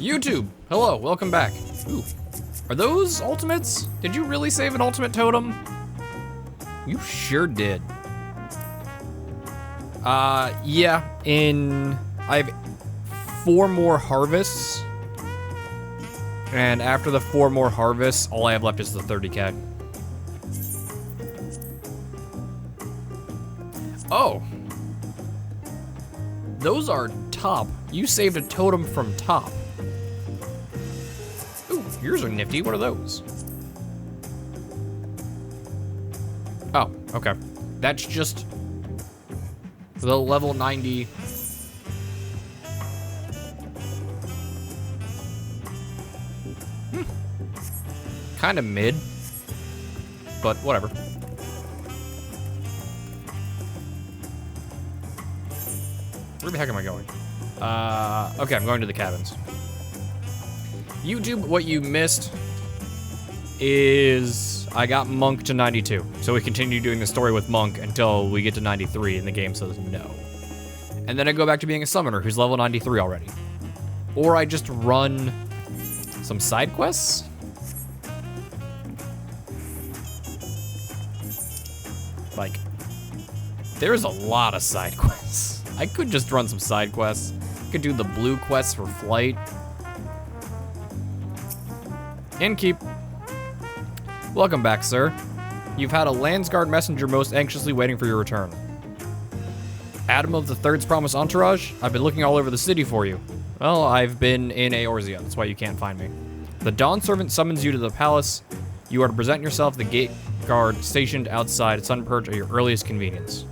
YouTube, hello, welcome back. Ooh, are those ultimates? Did you really save an ultimate totem? You sure did. Yeah, I have 4 more harvests. And after the 4 more harvests, all I have left is the 30K. Oh. Those are top. You saved a totem from top. Ooh, yours are nifty. What are those? Oh, okay. That's just the level 90. Kind of mid, but whatever. Where the heck am I going? Okay, I'm going to the cabins. YouTube, what you missed is I got Monk to 92. So we continue doing the story with Monk until we get to 93 and the game says no. And then I go back to being a summoner who's level 93 already. Or I just run some side quests. Like, there's a lot of side quests. I could just run some side quests. Could do the blue quests for flight. And keep. Welcome back, sir. You've had a Landsguard messenger most anxiously waiting for your return. Adam of the Third's promised entourage? I've been looking all over the city for you. Well, I've been in Eorzea, that's why you can't find me. The Dawn Servant summons you to the palace. You are to present yourself the gate guard stationed outside Sunpurge at your earliest convenience.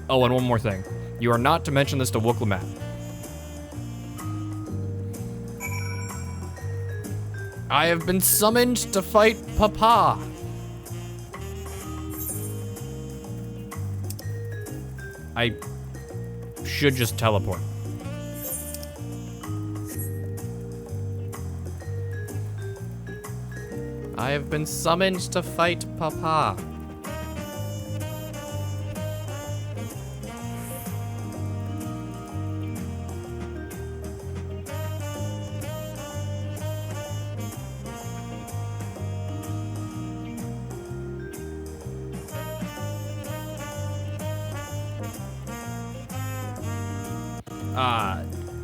Oh, and one more thing. You are not to mention this to Wooklamat. I have been summoned to fight Papa. I should just teleport. I have been summoned to fight Papa.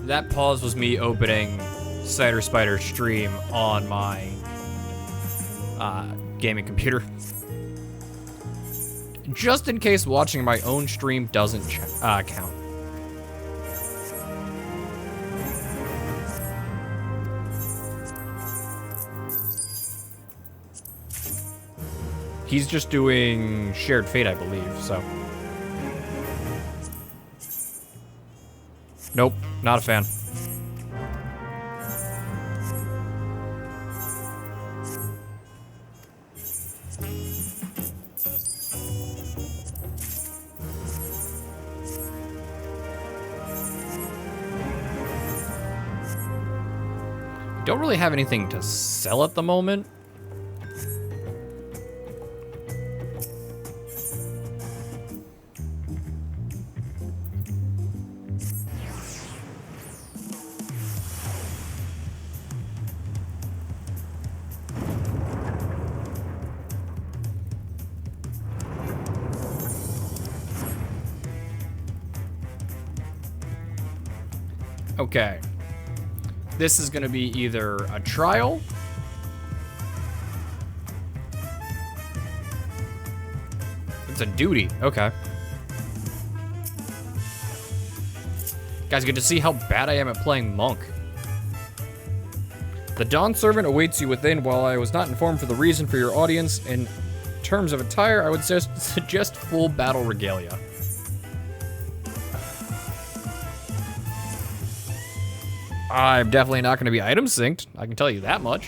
That pause was me opening Cider Spider stream on my gaming computer. Just in case watching my own stream doesn't count. He's just doing Shared Fate, I believe, so. Nope, not a fan. Don't really have anything to sell at the moment. Okay. This is gonna be either a trial. It's a duty, okay. Guys, get to see how bad I am at playing Monk. The Dawn Servant awaits you within. While I was not informed for the reason for your audience, in terms of attire, I would suggest full battle regalia. I'm definitely not going to be item synced. I can tell you that much.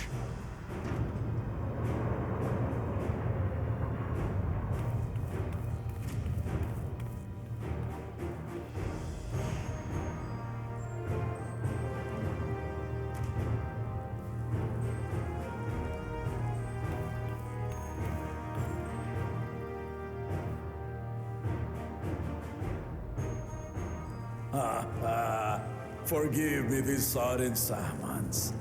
Forgive me these sudden summons.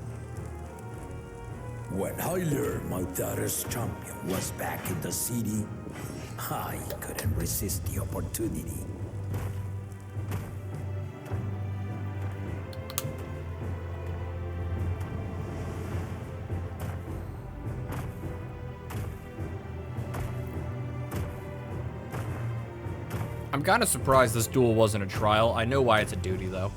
When I learned my daughter's champion was back in the city, I couldn't resist the opportunity. I'm kind of surprised this duel wasn't a trial. I know why it's a duty, though.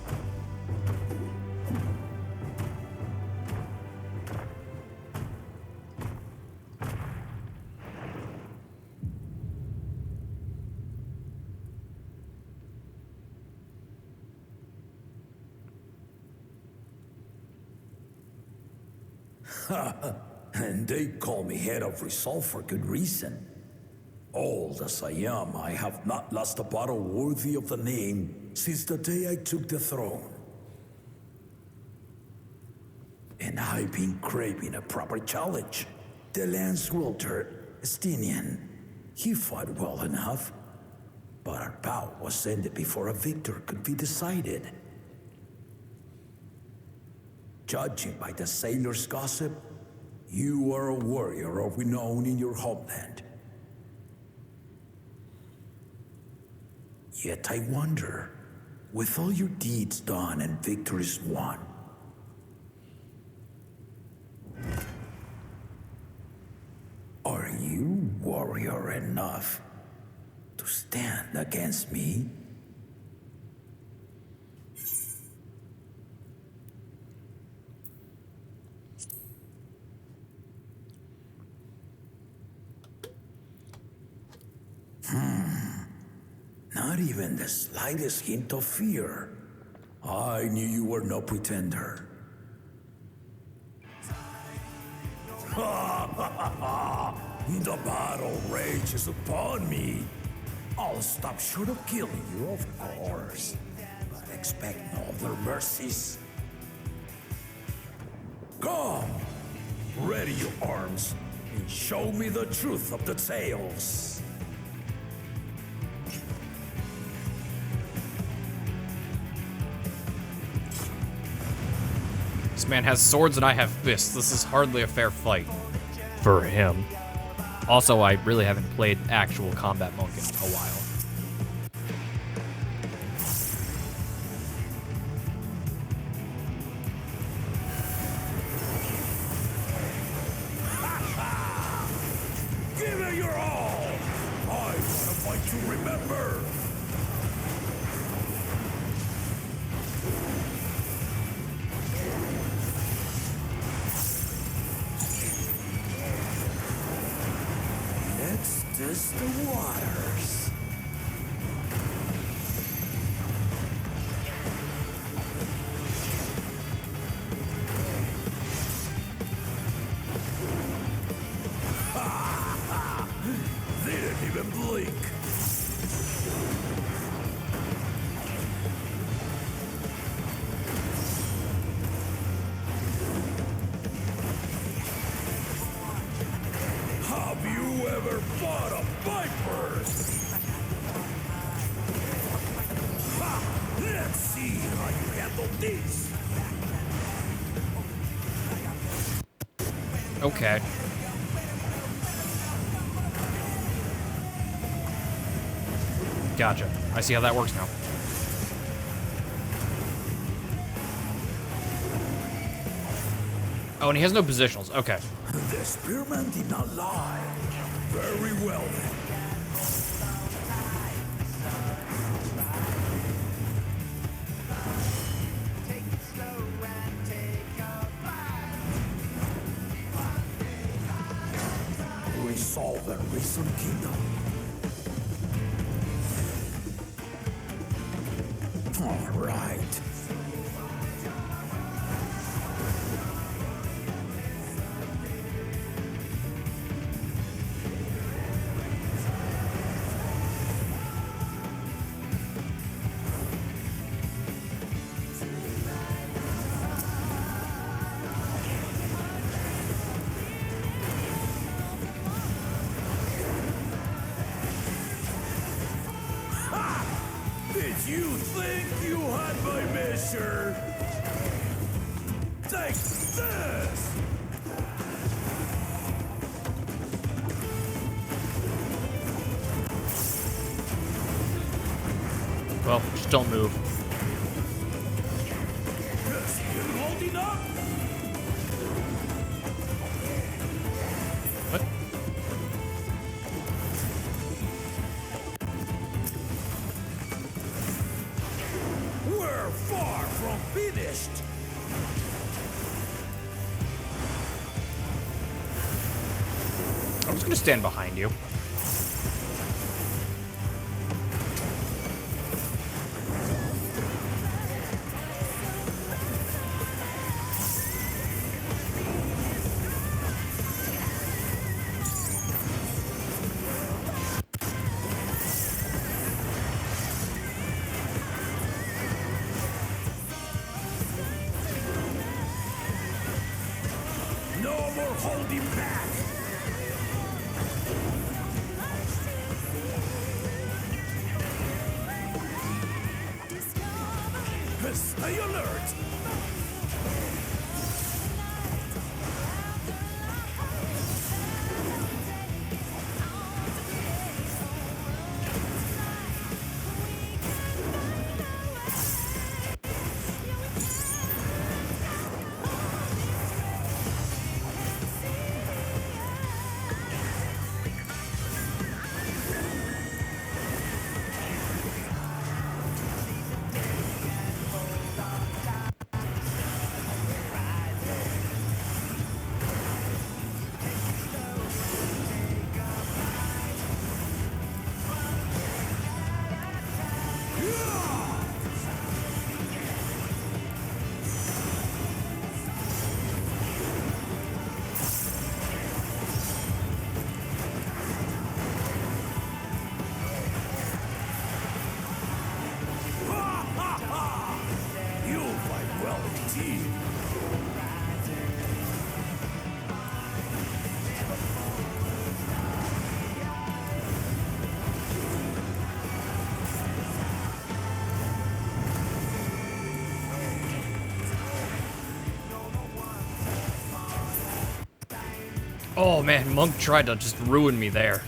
And they call me head of resolve for good reason. Old as I am, I have not lost a battle worthy of the name since the day I took the throne. And I've been craving a proper challenge. The lance wielder, Estinian, he fought well enough, but our bout was ended before a victor could be decided. Judging by the sailors' gossip, you are a warrior of renown in your homeland. Yet I wonder, with all your deeds done and victories won, are you warrior enough to stand against me? Not even the slightest hint of fear. I knew you were no pretender. The battle rages upon me. I'll stop short of killing you, of course. But expect no other mercies. Come, ready your arms, and show me the truth of the tales. This man has swords and I have fists. This is hardly a fair fight for him. Also, I really haven't played actual combat monk in a while. Give it your all! I want to fight to remember! Let's test the waters. Didn't even blink. Have you ever fought a viper? Ha! Let's see how you handle this. Okay. Gotcha. I see how that works now. Oh, and he has no positionals. Okay. The spearman did not lie. Very well then. Resolve and reason kingdom. All right. Did you think you had my measure? Take this! Just don't move. You're holding up? What? We're far from finished. I'm just gonna stand behind you. No more holding back. Stay alert. You'll fight well indeed. Oh man, Monk tried to just ruin me there.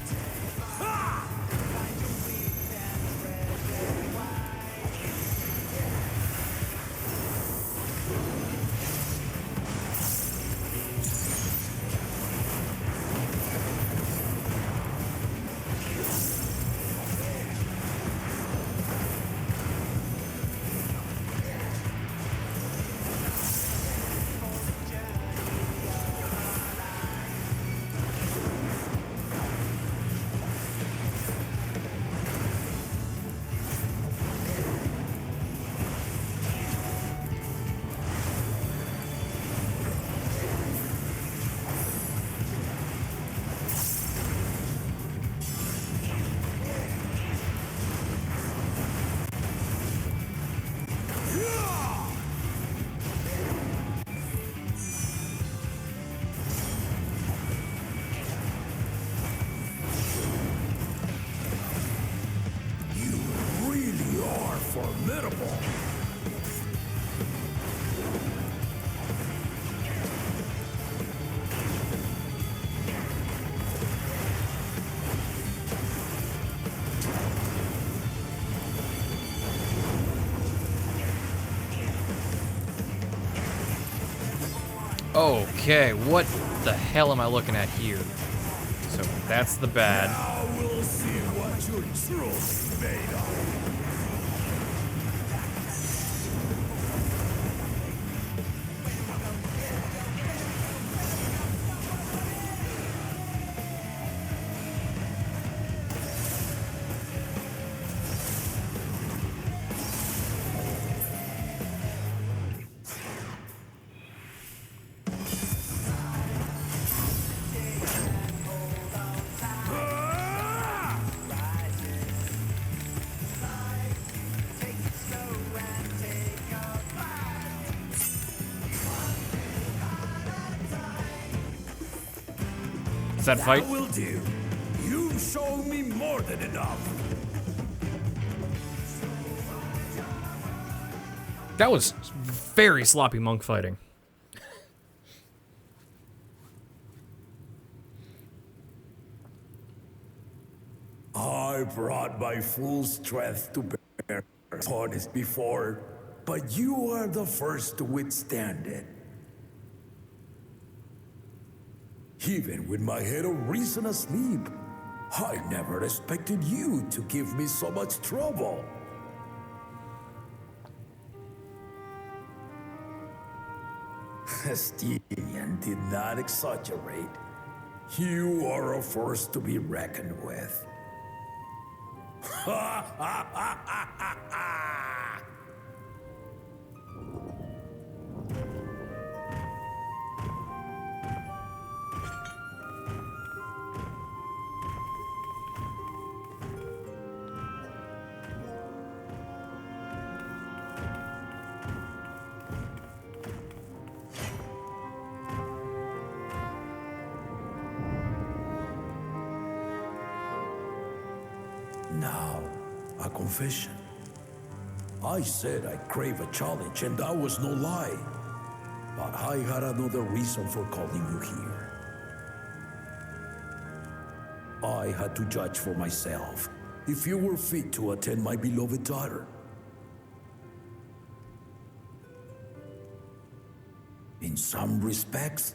You really are formidable. Okay, what the hell am I looking at here? So that's the bad. Now we'll see what you're truly made of. Is that fight? That will do. You've shown me more than enough. That was very sloppy monk fighting. I brought my full strength to bear. honest before, but you are the first to withstand it. Even with my head of reason asleep, I never expected you to give me so much trouble. Estinian did not exaggerate. You are a force to be reckoned with. Now, a confession. I said I crave a challenge, and that was no lie. But I had another reason for calling you here. I had to judge for myself if you were fit to attend my beloved daughter. In some respects,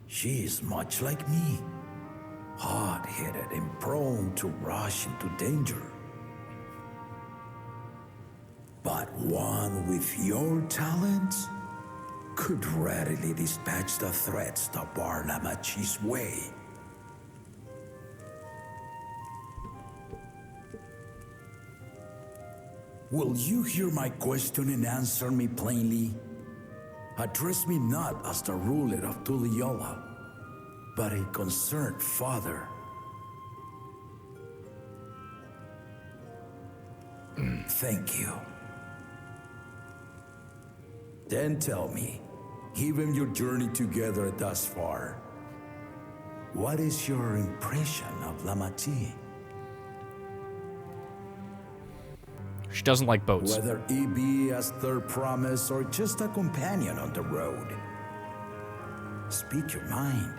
she is much like me. Hard-headed and prone to rush into danger. But one with your talents could readily dispatch the threats that bar Lamachi's way. Will you hear my question and answer me plainly? Address me not as the ruler of Tuliola, but a concerned father. Thank you. Then tell me, given your journey together thus far, what is your impression of Lamachi? She doesn't like boats. Whether he be as their promise or just a companion on the road. Speak your mind.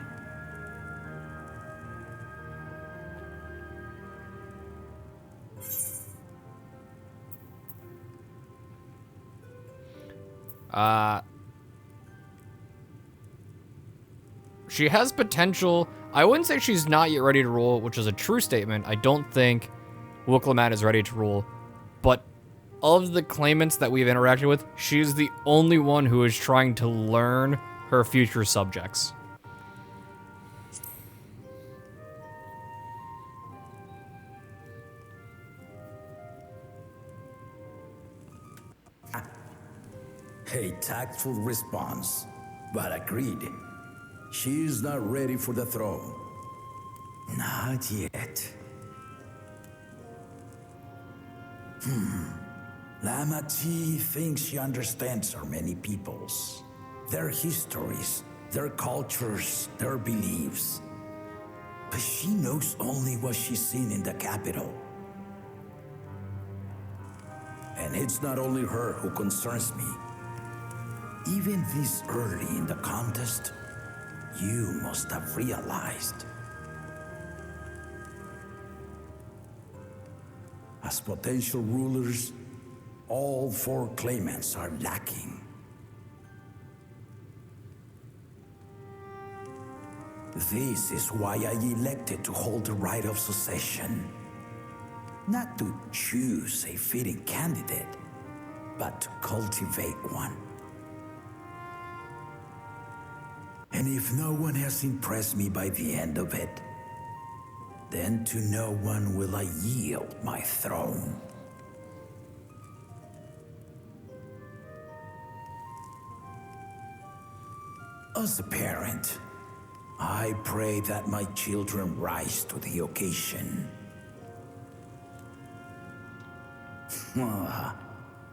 She has potential. I wouldn't say she's not yet ready to rule, which is a true statement. I don't think Wukalamat is ready to rule. But of the claimants that we've interacted with, she's the only one who is trying to learn her future subjects. A tactful response, but agreed. She is not ready for the throne. Not yet. Lamachi thinks she understands her many peoples, their histories, their cultures, their beliefs. But she knows only what she's seen in the capital. And it's not only her who concerns me. Even this early in the contest, you must have realized. As potential rulers, all four claimants are lacking. This is why I elected to hold the right of succession. Not to choose a fitting candidate, but to cultivate one. And if no one has impressed me by the end of it, then to no one will I yield my throne. As a parent, I pray that my children rise to the occasion.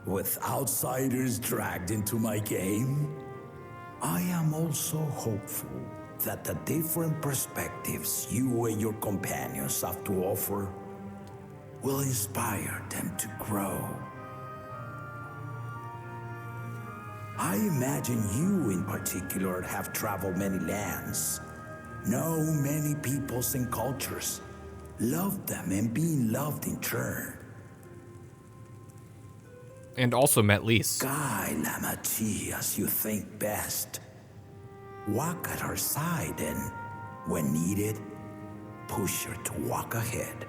With outsiders dragged into my game, I am also hopeful that the different perspectives you and your companions have to offer will inspire them to grow. I imagine you in particular have traveled many lands, know many peoples and cultures, loved them and being loved in turn. And also met Lise. Guy Lamati as you think best. Walk at her side and, when needed, push her to walk ahead.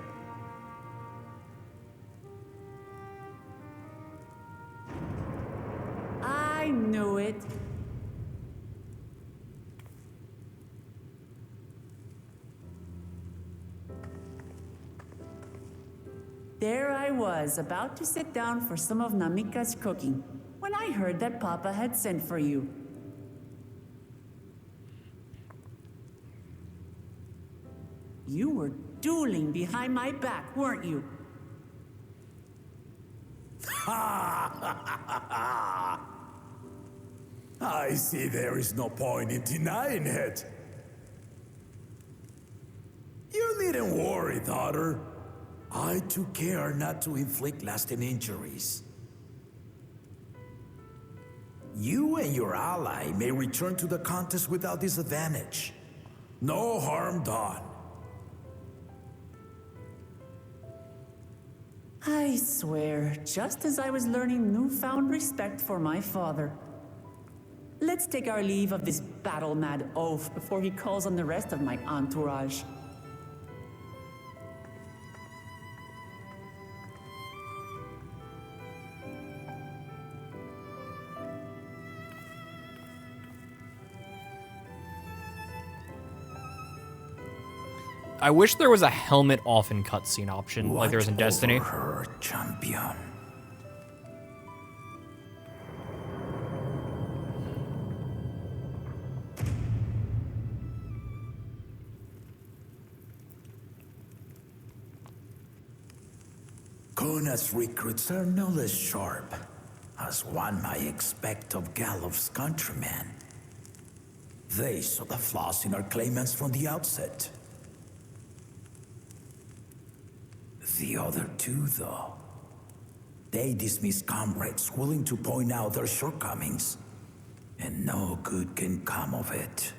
I knew it. There I was, about to sit down for some of Namika's cooking, when I heard that Papa had sent for you. You were dueling behind my back, weren't you? I see there is no point in denying it. You needn't worry, daughter. I took care not to inflict lasting injuries. You and your ally may return to the contest without disadvantage. No harm done. I swear, just as I was learning newfound respect for my father. Let's take our leave of this battle-mad oaf before he calls on the rest of my entourage. I wish there was a helmet off in cutscene option, like there was in Destiny. Watch over her, champion. Kona's recruits are no less sharp, as one might expect of Galof's countrymen. They saw the flaws in our claimants from the outset. The other two, though, they dismiss comrades willing to point out their shortcomings, and no good can come of it.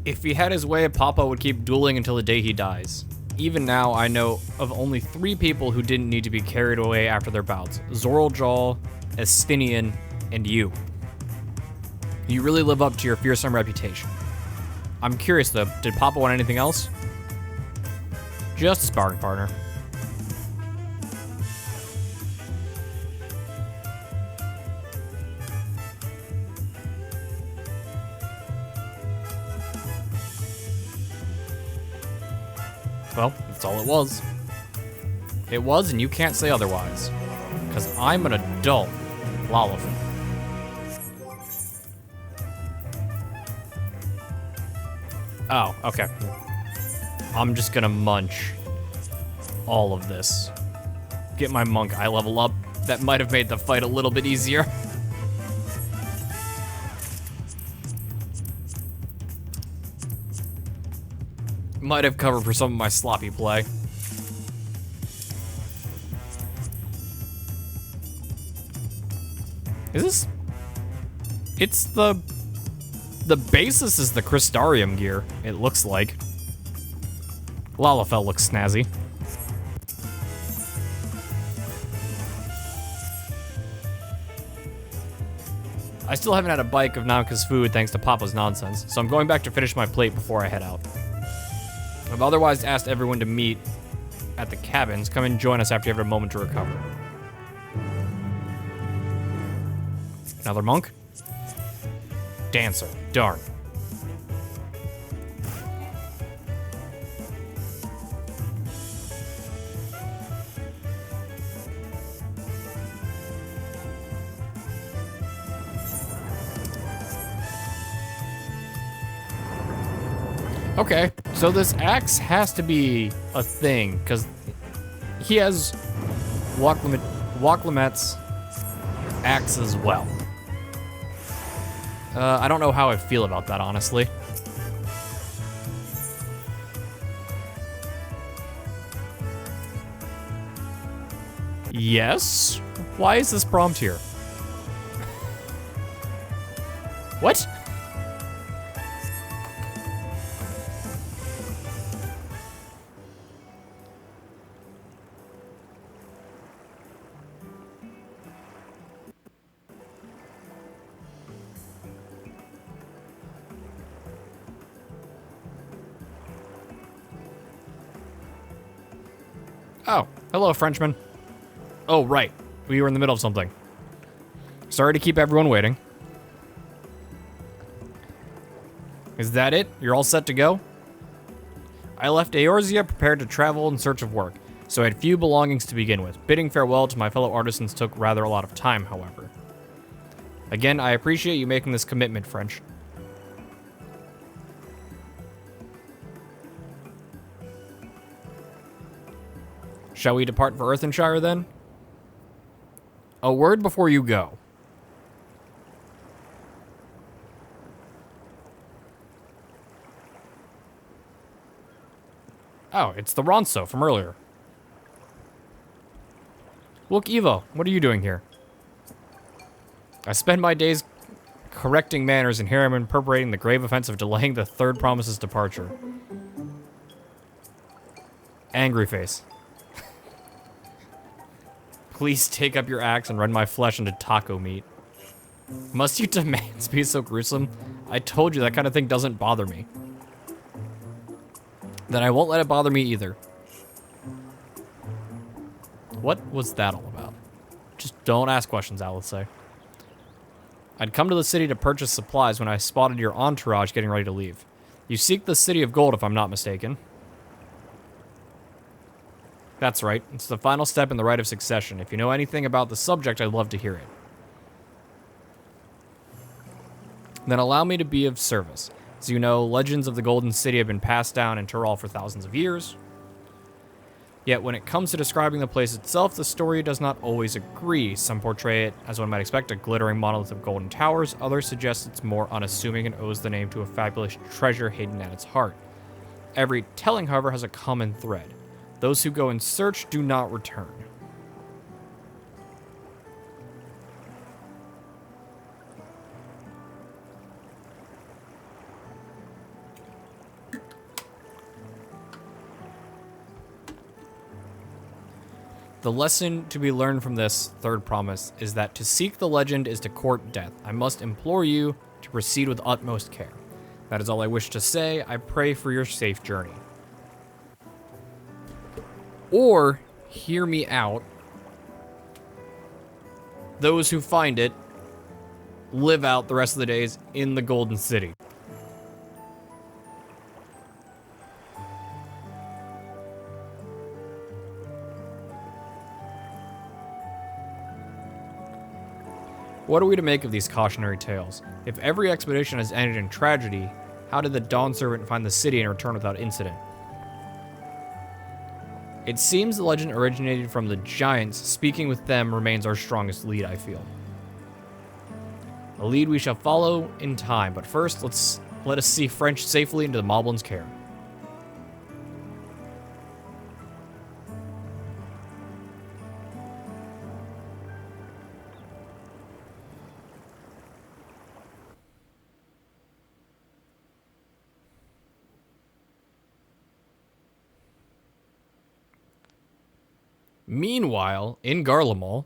If he had his way, Papa would keep dueling until the day he dies. Even now, I know of only 3 people who didn't need to be carried away after their bouts. Zoraljal, Estinian, and you. You really live up to your fearsome reputation. I'm curious though, did Papa want anything else? Just a sparring partner. Well, that's all it was. It was, and you can't say otherwise. Because I'm an adult Lalafin. Oh, okay. I'm just gonna munch all of this. Get my monk eye level up. That might have made the fight a little bit easier. Might have covered for some of my sloppy play. Is this? It's the basis is the Crystarium gear, it looks like. Lalafell looks snazzy. I still haven't had a bite of Namika's food thanks to Papa's nonsense, so I'm going back to finish my plate before I head out. I've otherwise asked everyone to meet at the cabins. Come and join us after you have a moment to recover. Another monk? Dancer. Darn. Okay, so this axe has to be a thing, because he has Wachlamet's axe as well. I don't know how I feel about that, honestly. Yes? Why is this prompt here? What? Oh, hello, Frenchman. Oh, right. We were in the middle of something. Sorry to keep everyone waiting. Is that it? You're all set to go? I left Eorzea prepared to travel in search of work, so I had few belongings to begin with. Bidding farewell to my fellow artisans took rather a lot of time, however. Again, I appreciate you making this commitment, French. Shall we depart for Earthenshire, then? A word before you go. Oh, it's the Ronso from earlier. Look, Evo, what are you doing here? I spend my days correcting manners, and here I'm perpetrating the grave offense of delaying the third promise's departure. Angry face. Please take up your axe and rend my flesh into taco meat. Must you demands be so gruesome? I told you that kind of thing doesn't bother me. Then I won't let it bother me either. What was that all about? Just don't ask questions, Alice say. I'd come to the city to purchase supplies when I spotted your entourage getting ready to leave. You seek the City of Gold, if I'm not mistaken. That's right. It's the final step in the rite of succession. If you know anything about the subject, I'd love to hear it. Then allow me to be of service. As you know, legends of the Golden City have been passed down in Tyrol for thousands of years. Yet when it comes to describing the place itself, the story does not always agree. Some portray it, as one might expect, a glittering monolith of golden towers. Others suggest it's more unassuming and owes the name to a fabulous treasure hidden at its heart. Every telling, however, has a common thread. Those who go in search do not return. The lesson to be learned from this third promise is that to seek the legend is to court death. I must implore you to proceed with utmost care. That is all I wish to say. I pray for your safe journey. Or, hear me out, those who find it live out the rest of the days in the Golden City. What are we to make of these cautionary tales? If every expedition has ended in tragedy, how did the Dawn Servant find the city and return without incident? It seems the legend originated from the giants. Speaking with them remains our strongest lead, I feel. A lead we shall follow in time, but first, let us see French safely into the Moblin's care. Meanwhile, in Garlemald...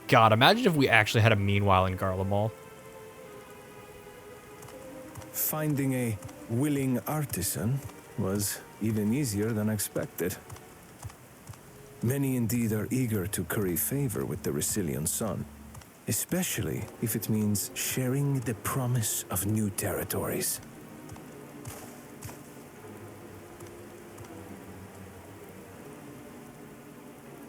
God, imagine if we actually had a meanwhile in Garlemald. Finding a willing artisan was even easier than expected. Many indeed are eager to curry favor with the Resilient Sun, especially if it means sharing the promise of new territories.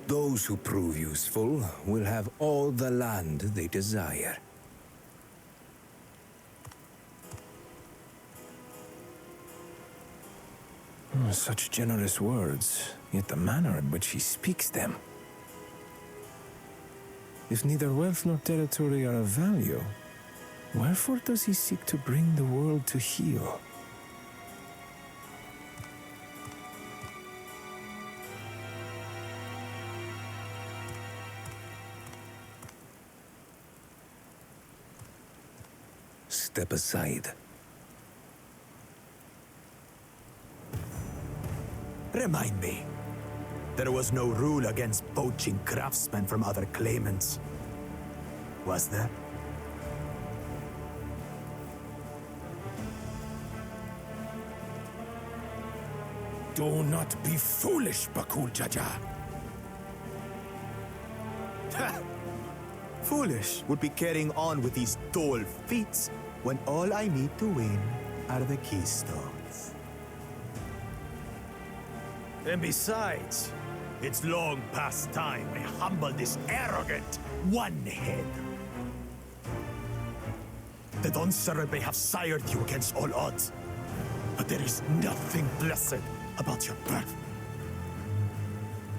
Those who prove useful will have all the land they desire. Such generous words, yet the manner in which he speaks them. If neither wealth nor territory are of value, wherefore does he seek to bring the world to heel? step aside. Remind me. There was no rule against poaching craftsmen from other claimants. Was there? Do not be foolish, Bakul Jaja. Foolish would be carrying on with these dull feats when all I need to win are the keystones. And besides, it's long past time I humble this arrogant one-head. The Dawntrail may have sired you against all odds, but there is nothing blessed about your birth.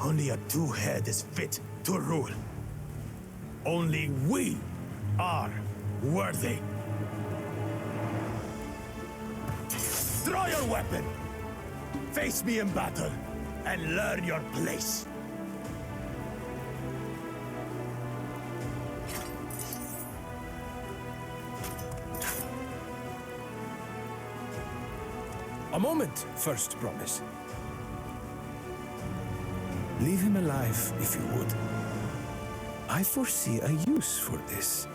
Only a two-head is fit to rule. Only we are worthy. Draw your weapon. Face me in battle and learn your place. A moment, first promise. Leave him alive, if you would. I foresee a use for this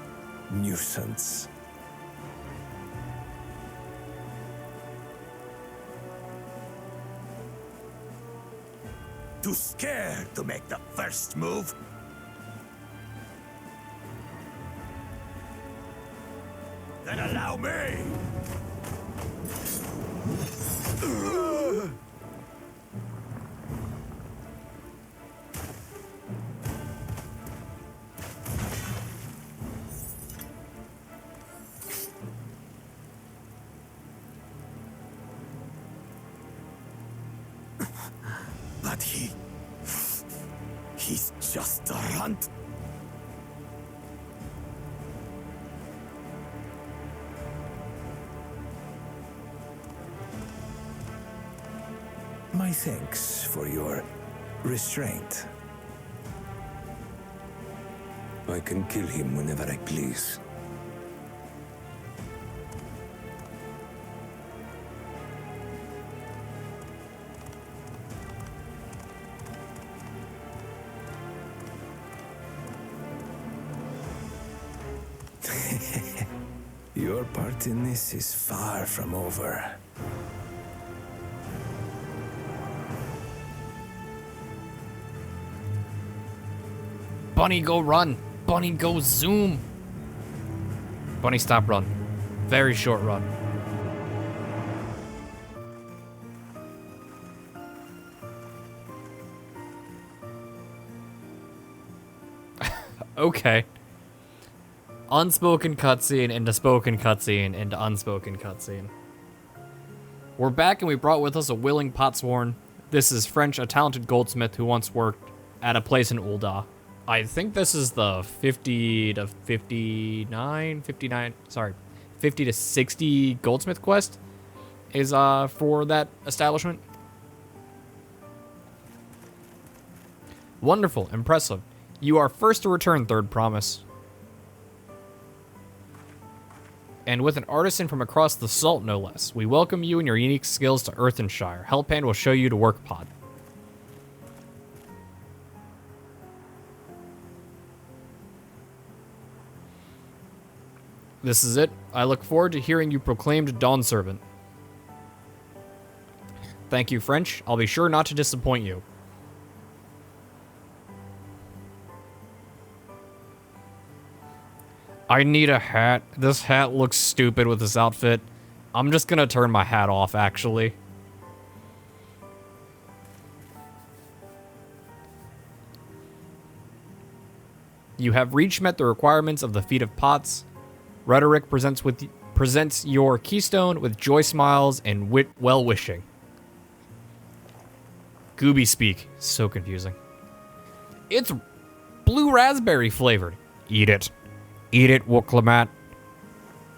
nuisance. Too scared to make the first move? Then allow me! But he's just a runt. My thanks for your restraint. I can kill him whenever I please. Your part in this is far from over. Bunny, go run. Bunny, go zoom. Bunny, stop run. Very short run. Okay. Unspoken cutscene into spoken cutscene into unspoken cutscene. We're back and we brought with us a willing potsworn. This is French, a talented goldsmith who once worked at a place in Ul'dah. I think this is the 50 to 60 goldsmith quest is for that establishment. Wonderful, impressive. You are first to return, third promise. And with an artisan from across the salt, no less. We welcome you and your unique skills to Earthenshire. Hellpan will show you to work pod. This is it. I look forward to hearing you proclaimed Dawn Servant. Thank you, French. I'll be sure not to disappoint you. I need a hat. This hat looks stupid with this outfit. I'm just gonna turn my hat off, actually. You have met the requirements of the Feat of Pots. Rhetoric presents your keystone with joy smiles and well-wishing. Gooby speak. So confusing. It's blue raspberry flavored. Eat it. Eat it, Wooklamat.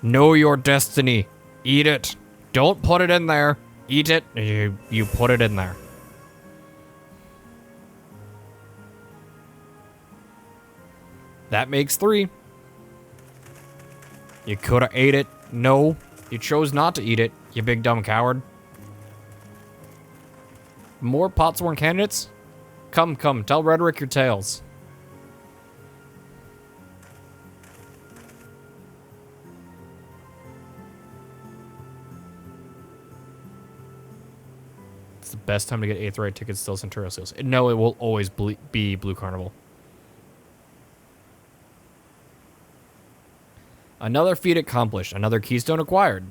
Know your destiny. Eat it. Don't put it in there. Eat it. You put it in there. That makes 3. You coulda ate it. No, you chose not to eat it, you big dumb coward. More Potsworn candidates? Come, tell Rhetoric your tales. It's the best time to get 8th rate tickets, still Centurial sales. No, it will always be Blue Carnival. Another feat accomplished. Another keystone acquired.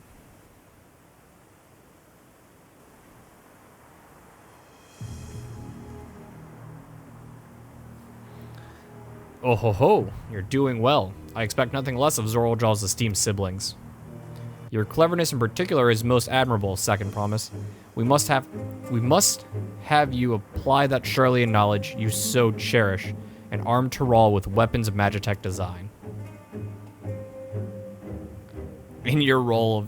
Oh ho ho, you're doing well. I expect nothing less of Zorljaw's esteemed siblings. Your cleverness in particular is most admirable, Second Promise. We must have you apply that Charlian knowledge you so cherish and arm Tyrell with weapons of Magitech design. In your role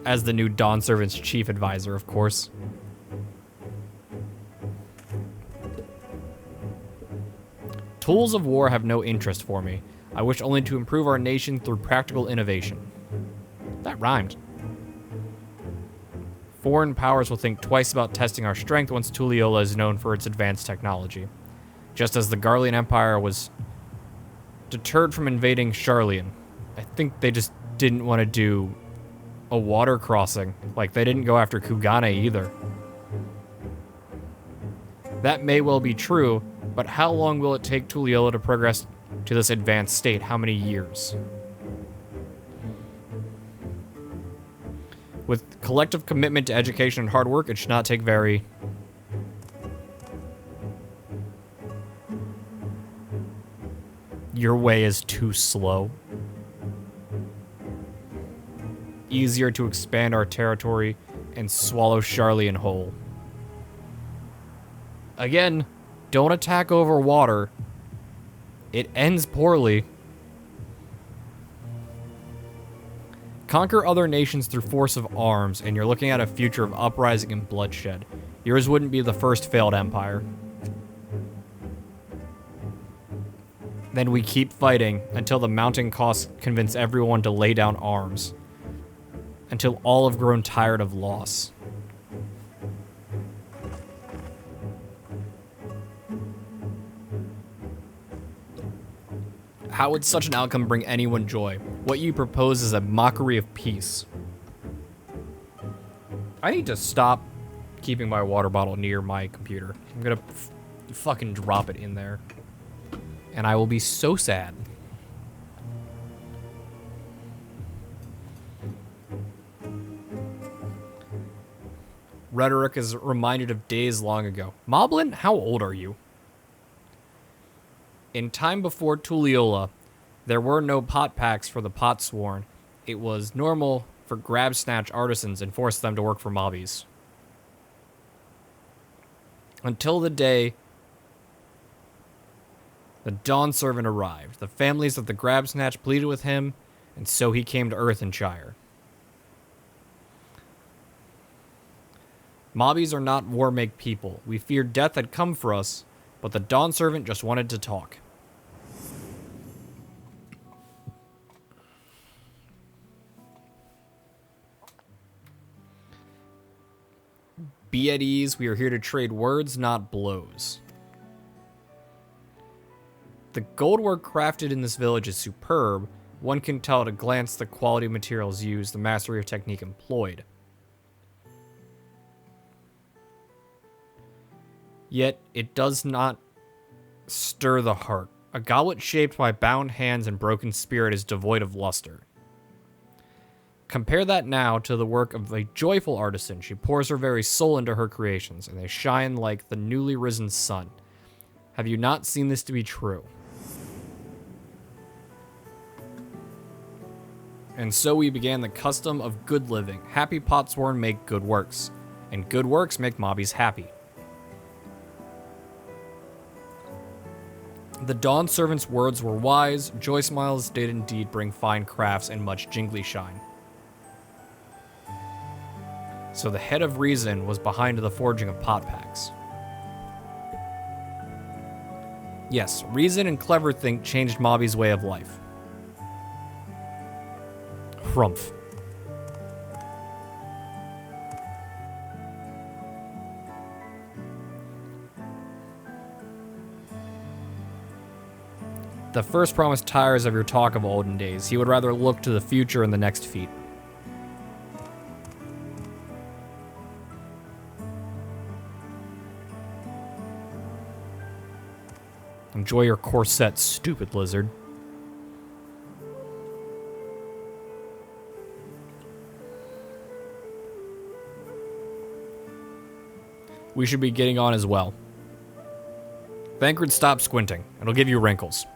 as the new Dawn Servant's chief advisor, of course. Tools of war have no interest for me. I wish only to improve our nation through practical innovation. That rhymed. Foreign powers will think twice about testing our strength once Tuliyola is known for its advanced technology. Just as the Garlean Empire was deterred from invading Charlian. I think they just didn't want to do a water crossing. Like, they didn't go after Kugane either. That may well be true, but how long will it take Tuliyola to progress to this advanced state? How many years? With collective commitment to education and hard work, it should not take very... Your way is too slow. Easier to expand our territory and swallow Charlian whole. Again, don't attack over water. It ends poorly. Conquer other nations through force of arms, and you're looking at a future of uprising and bloodshed. Yours wouldn't be the first failed empire. Then we keep fighting until the mounting costs convince everyone to lay down arms. Until all have grown tired of loss. How would such an outcome bring anyone joy? What you propose is a mockery of peace. I need to stop keeping my water bottle near my computer. I'm gonna fucking drop it in there. And I will be so sad. Rhetoric is reminded of days long ago. Moblin, how old are you? In time before Tuliyola, there were no pot packs for the Potsworn. It was normal for grab snatch artisans and force them to work for mobbies. Until the day the Dawn Servant arrived. The families of the grab snatch pleaded with him, and so he came to Earthenshire. Mobbies are not war-make people. We feared death had come for us, but the Dawn Servant just wanted to talk. Be at ease, we are here to trade words, not blows. The goldwork crafted in this village is superb. One can tell at a glance the quality of materials used, the mastery of technique employed. Yet, it does not stir the heart. A goblet shaped by bound hands and broken spirit is devoid of luster. Compare that now to the work of a joyful artisan. She pours her very soul into her creations, and they shine like the newly risen sun. Have you not seen this to be true? And so we began the custom of good living. Happy Potsworn make good works, and good works make mobbies happy. The Dawn Servant's words were wise. Joy smiles did indeed bring fine crafts and much jingly shine. So the head of reason was behind the forging of pot packs. Yes, reason and clever think changed Mobby's way of life. Hrumph. The first promise tires of your talk of olden days. He would rather look to the future in the next feat. Enjoy your corset, stupid lizard. We should be getting on as well. Bankard, stop squinting. It'll give you wrinkles.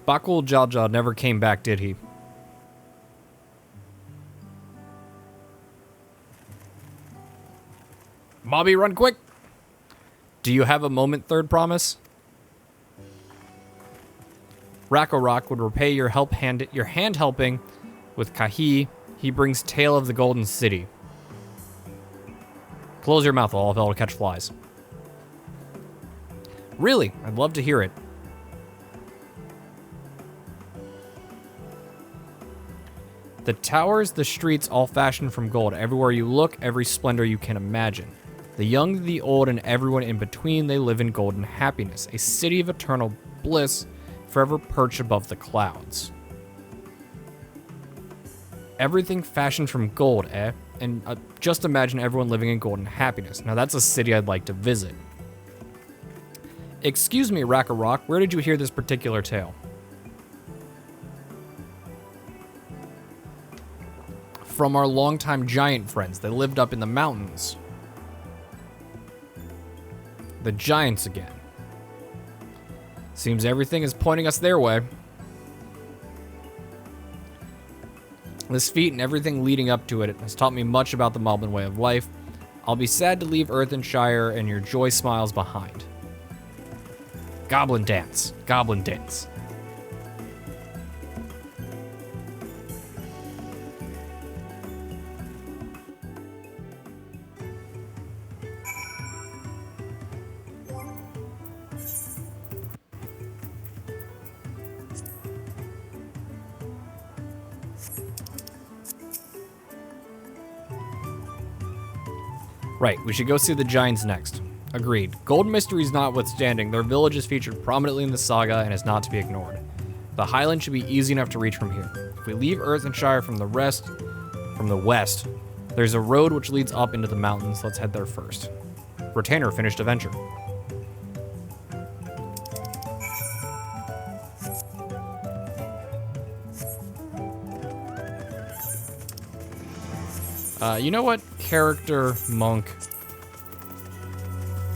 Bakul Jalja never came back, did he? Bobby, run quick! Do you have a moment, third promise? Rakorok would repay your hand helping with Kahi. He brings Tale of the Golden City. Close your mouth, I'll to catch flies. Really? I'd love to hear it. The towers, the streets, all fashioned from gold. Everywhere you look, every splendor you can imagine. The young, the old, and everyone in between, they live in golden happiness. A city of eternal bliss, forever perched above the clouds. Everything fashioned from gold, eh? And just imagine everyone living in golden happiness. Now that's a city I'd like to visit. Excuse me, Rakorok, where did you hear this particular tale? From our longtime giant friends. They lived up in the mountains. The giants again. Seems everything is pointing us their way. This feat and everything leading up to it has taught me much about the Moblin way of life. I'll be sad to leave Earthenshire and your joy smiles behind. Goblin dance. Goblin dance. Right, we should go see the giants next. Agreed. Gold mysteries notwithstanding, their village is featured prominently in the saga and is not to be ignored. The Highland should be easy enough to reach from here. If we leave Earthenshire from the west, there's a road which leads up into the mountains. Let's head there first. Retainer finished a venture. You know what? Character, monk,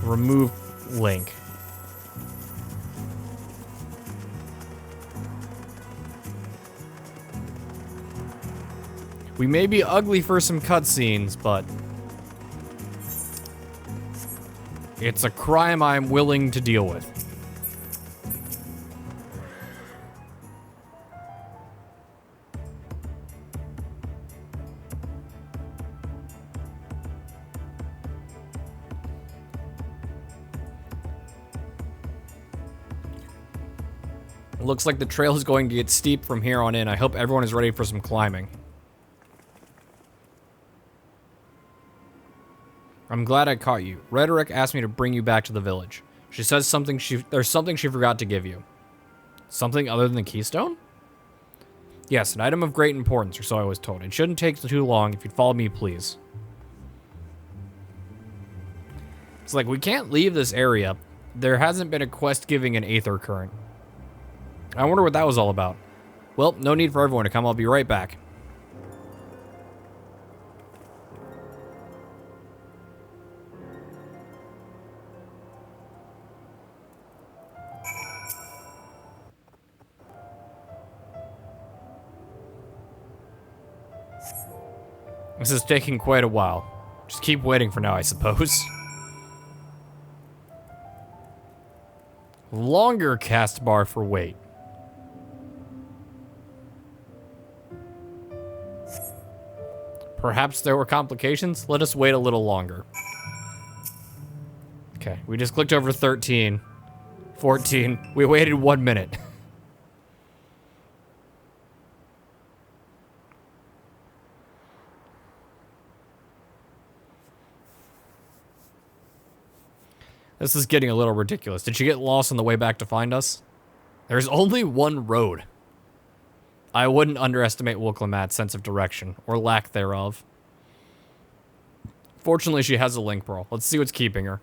remove link. We may be ugly for some cutscenes, but it's a crime I'm willing to deal with. Looks like the trail is going to get steep from here on in. I hope everyone is ready for some climbing. I'm glad I caught you. Rhetoric asked me to bring you back to the village. She says there's something she forgot to give you. Something other than the keystone? Yes, an item of great importance, or so I was told. It shouldn't take too long. If you'd follow me, please. It's like, we can't leave this area. There hasn't been a quest giving an Aether current. I wonder what that was all about. Well, no need for everyone to come. I'll be right back. This is taking quite a while. Just keep waiting for now, I suppose. Longer cast bar for wait. Perhaps there were complications? Let us wait a little longer. Okay, we just clicked over 13. 14. We waited 1 minute. This is getting a little ridiculous. Did she get lost on the way back to find us? There's only one road. I wouldn't underestimate Wilklamat's sense of direction, or lack thereof. Fortunately, she has a link pearl. Let's see what's keeping her.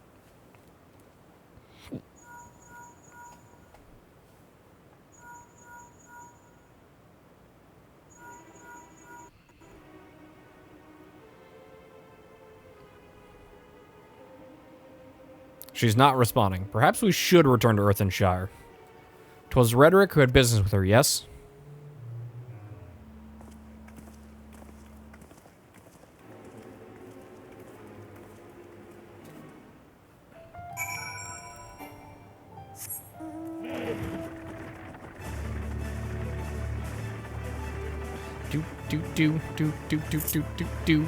She's not responding. Perhaps we should return to Earthenshire. 'Twas Rhetoric who had business with her, yes? Do do do do do do do do do.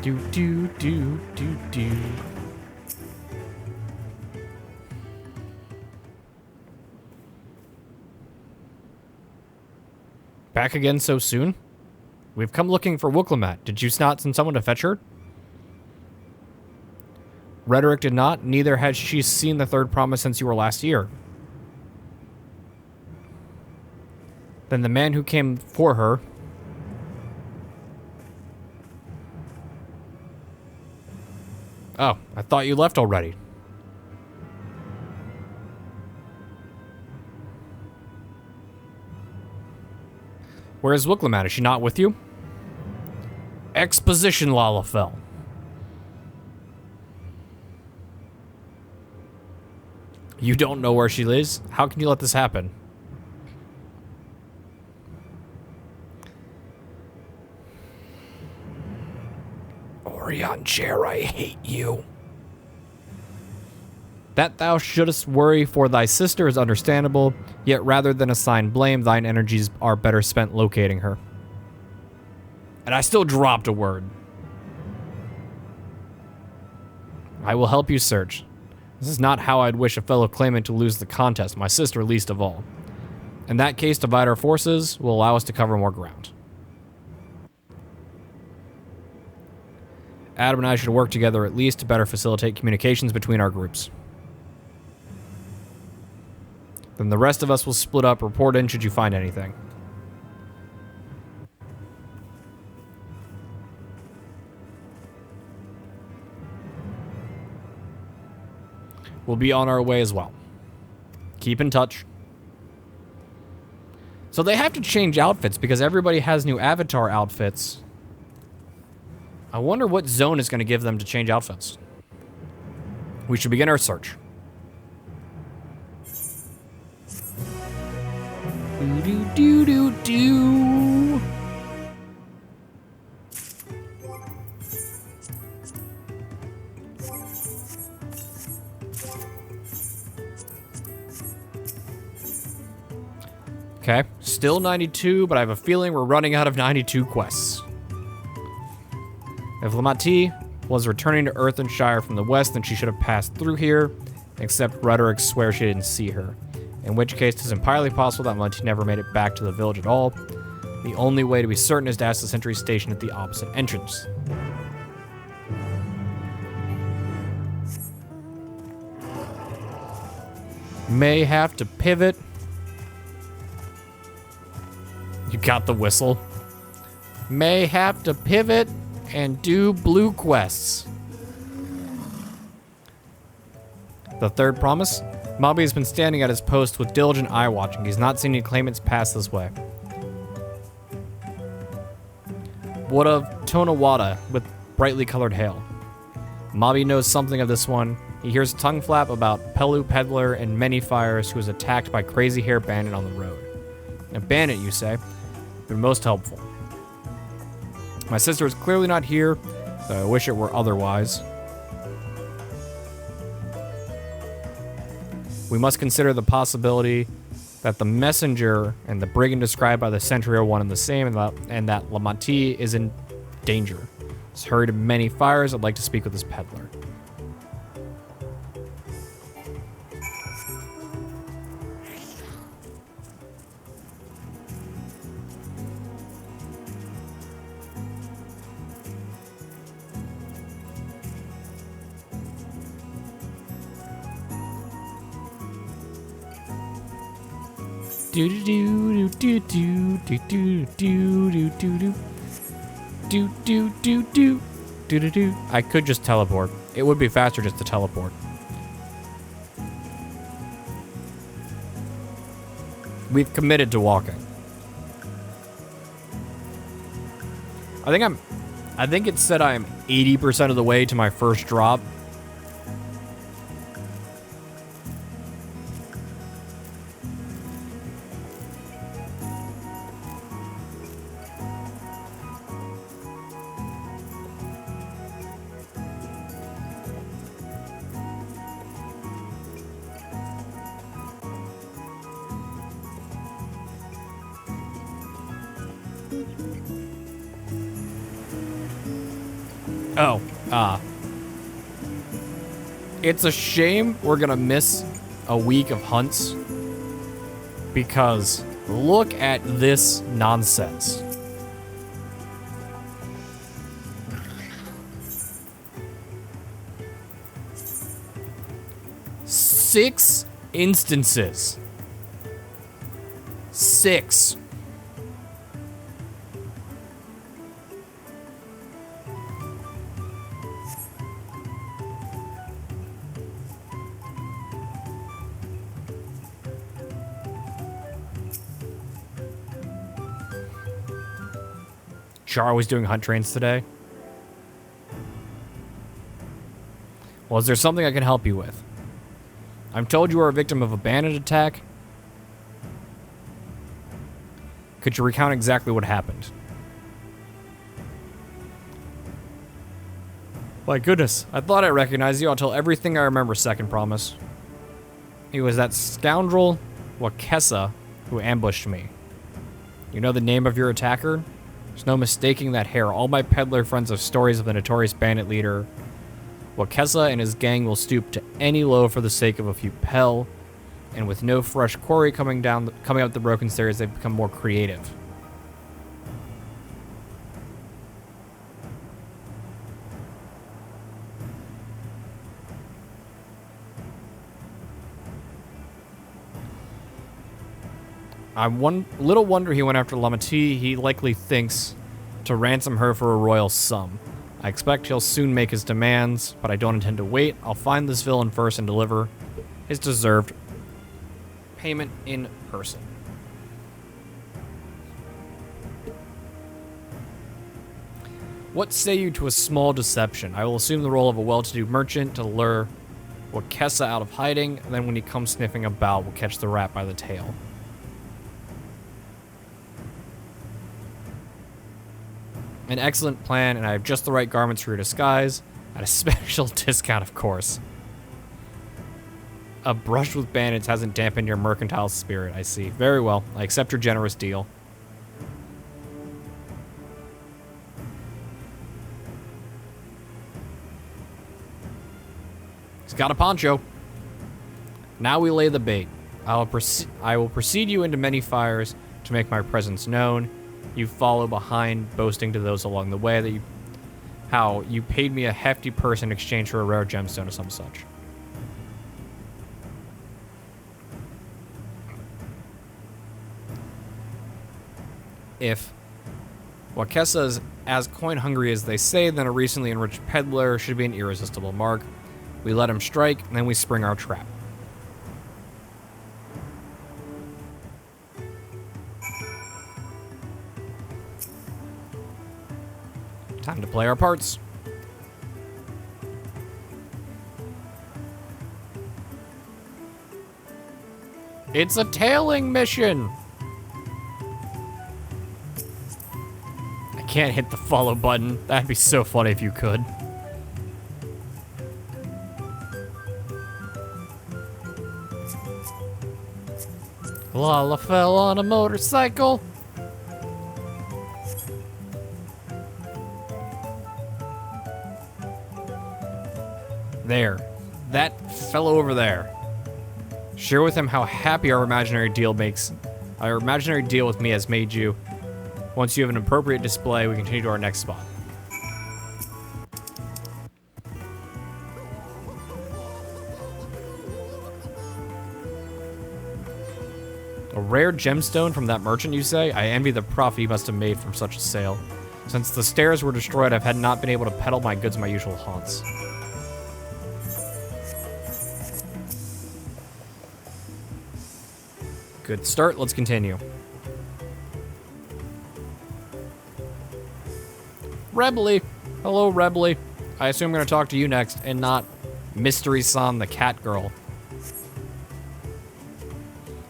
Do do do do do. Back again so soon? We've come looking for Wilklamat. Did you not send someone to fetch her? Rhetoric did not. Neither had she seen the third promise since you were last here. Then the man who came for her... Oh, I thought you left already. Where is Wilklamat? Is she not with you? Exposition, Lalafell. You don't know where she lives? How can you let this happen? Orion Chair, I hate you. That thou shouldest worry for thy sister is understandable, yet rather than assign blame, thine energies are better spent locating her. And I still dropped a word. I will help you search. This is not how I'd wish a fellow claimant to lose the contest, my sister least of all. In that case, divide our forces will allow us to cover more ground. Adam and I should work together at least to better facilitate communications between our groups. Then the rest of us will split up, report in should you find anything. We'll be on our way as well. Keep in touch. So they have to change outfits because everybody has new avatar outfits. I wonder what zone is going to give them to change outfits. We should begin our search. Do do do do. Okay, still 92, but I have a feeling we're running out of 92 quests. If Lamati was returning to Earthenshire from the west, then she should have passed through here, except Rhetoric swears she didn't see her. In which case, it is entirely possible that Lamati never made it back to the village at all. The only way to be certain is to ask the sentry stationed at the opposite entrance. May have to pivot. You got the whistle. May have to pivot and do blue quests. The third promise? Mobby has been standing at his post with diligent eye watching. He's not seen any claimants pass this way. What of Tonawada with brightly colored hail? Mobby knows something of this one. He hears tongue flap about Pelu Peddler and Many Fires who was attacked by crazy hair bandit on the road. A bandit, you say? Been most helpful. My sister is clearly not here, though I wish it were otherwise. We must consider the possibility that the messenger and the brigand described by the sentry are one and the same, and that Lamati is in danger. He's heard of Many Fires. I'd like to speak with this peddler. I could just teleport. It would be faster just to teleport. We've committed to walking. I think it said I am 80% of the way to my first drop. It's a shame we're gonna miss a week of hunts because look at this nonsense. Six instances. 6. Char was doing hunt trains today. Well, is there something I can help you with? I'm told you are a victim of a bandit attack. Could you recount exactly what happened? My goodness, I thought I recognized you. I'll tell everything I remember, second promise. It was that scoundrel, Wakesa, who ambushed me. You know the name of your attacker? There's no mistaking that hair. All my peddler friends have stories of the notorious bandit leader. Wakesa and his gang will stoop to any low for the sake of a few pel, and with no fresh quarry coming up the broken stairs, they've become more creative. Little wonder he went after Lamati. He likely thinks to ransom her for a royal sum. I expect he'll soon make his demands, but I don't intend to wait. I'll find this villain first and deliver his deserved payment in person. What say you to a small deception? I will assume the role of a well-to-do merchant to lure Wakesa out of hiding, and then when he comes sniffing about, we'll catch the rat by the tail. An excellent plan, and I have just the right garments for your disguise, at a special discount, of course. A brush with bandits hasn't dampened your mercantile spirit, I see. Very well, I accept your generous deal. He's got a poncho. Now we lay the bait. I will precede you into many fires to make my presence known. You follow behind, boasting to those along the way that how you paid me a hefty purse in exchange for a rare gemstone or some such. If Wakesa is as coin-hungry as they say, then a recently enriched peddler should be an irresistible mark. We let him strike, and then we spring our trap. Time to play our parts. It's a tailing mission! I can't hit the follow button. That'd be so funny if you could. Lala fell on a motorcycle. There. That fellow over there. Share with him how happy our imaginary deal with me has made you. Once you have an appropriate display, we continue to our next spot. A rare gemstone from that merchant, you say? I envy the profit he must have made from such a sale. Since the stairs were destroyed, I've not been able to peddle my goods in my usual haunts. Good start. Let's continue. Rebly. Hello, Rebly. I assume I'm going to talk to you next and not Mystery San, the cat girl.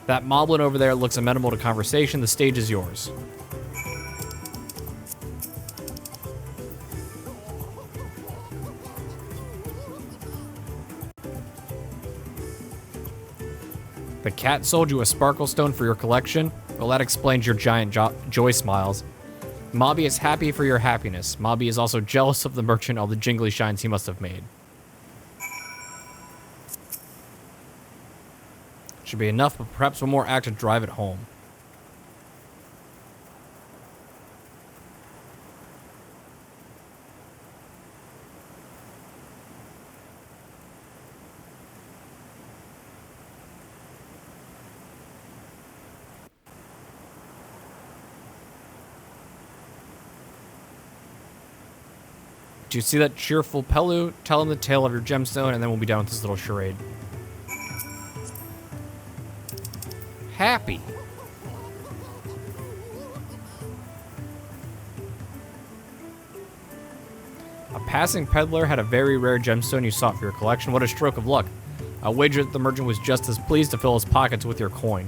That moblin over there looks amenable to conversation. The stage is yours. The cat sold you a sparkle stone for your collection? Well, that explains your giant joy smiles. Mobby is happy for your happiness. Mobby is also jealous of the merchant, all the jingly shines he must have made. Should be enough, but perhaps one more act to drive it home. Do you see that cheerful Pelu? Tell him the tale of your gemstone, and then we'll be done with this little charade. Happy. A passing peddler had a very rare gemstone you sought for your collection. What a stroke of luck. I wager that the merchant was just as pleased to fill his pockets with your coin.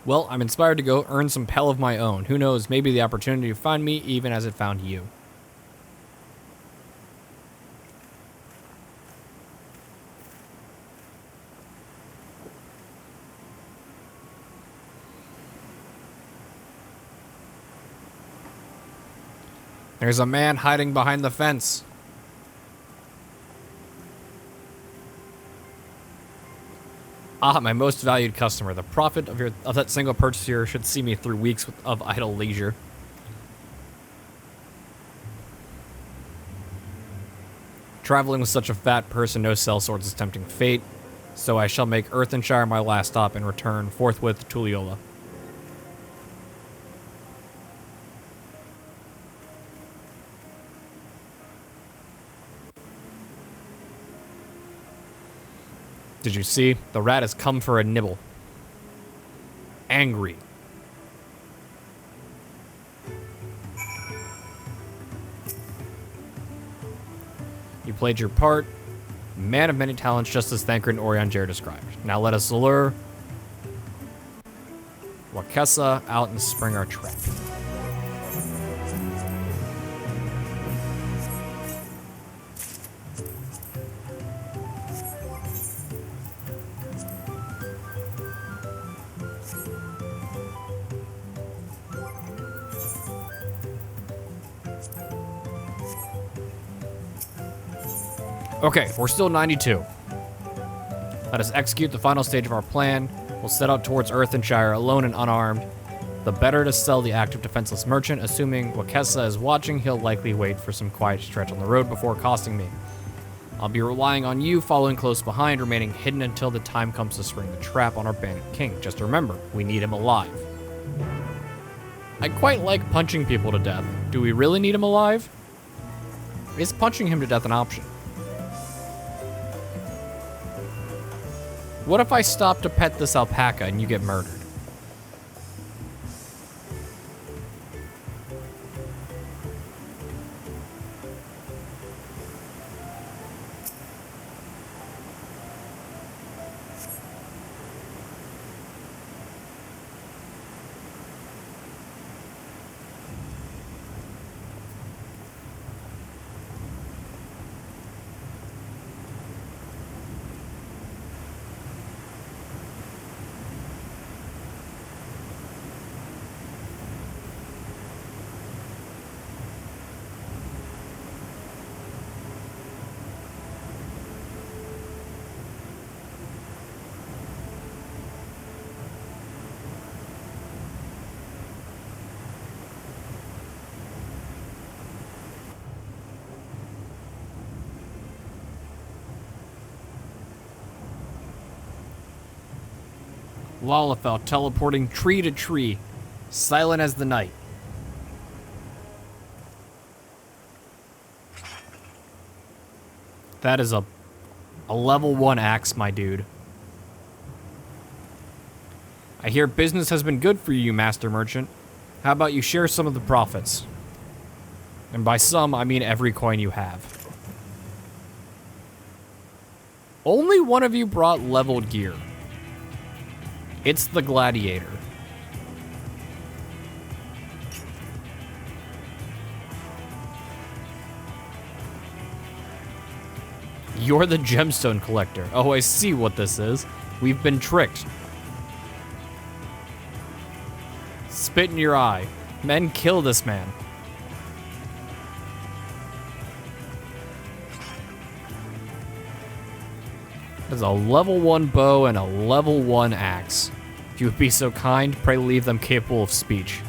Well, I'm inspired to go earn some Pel of my own. Who knows, maybe the opportunity to find me even as it found you. There's a man hiding behind the fence. Ah, my most valued customer. The profit of that single purchase here should see me through weeks of idle leisure. Traveling with such a fat person, no sellswords is tempting fate, so I shall make Earthenshire my last stop and return forthwith to Tulliola. Did you see? The rat has come for a nibble. Angry. You played your part. Man of many talents, just as Thancred and Orion described. Now let us lure Wakessa out and spring our trap. Okay, we're still 92. Let us execute the final stage of our plan. We'll set out towards Earthenshire alone and unarmed. The better to sell the active defenseless merchant. Assuming Wakessa is watching, he'll likely wait for some quiet stretch on the road before accosting me. I'll be relying on you, following close behind, remaining hidden until the time comes to spring the trap on our bandit king. Just remember, we need him alive. I quite like punching people to death. Do we really need him alive? Is punching him to death an option? What if I stop to pet this alpaca and you get murdered? Lalafell teleporting tree to tree, silent as the night. That is a level 1 axe, my dude. I hear business has been good for you, Master Merchant. How about you share some of the profits? And by some, I mean every coin you have. Only one of you brought leveled gear. It's the Gladiator. You're the gemstone collector. Oh, I see what this is. We've been tricked. Spit in your eye. Men, kill this man. There's a level 1 bow and a level 1 axe. If you would be so kind, pray leave them capable of speech.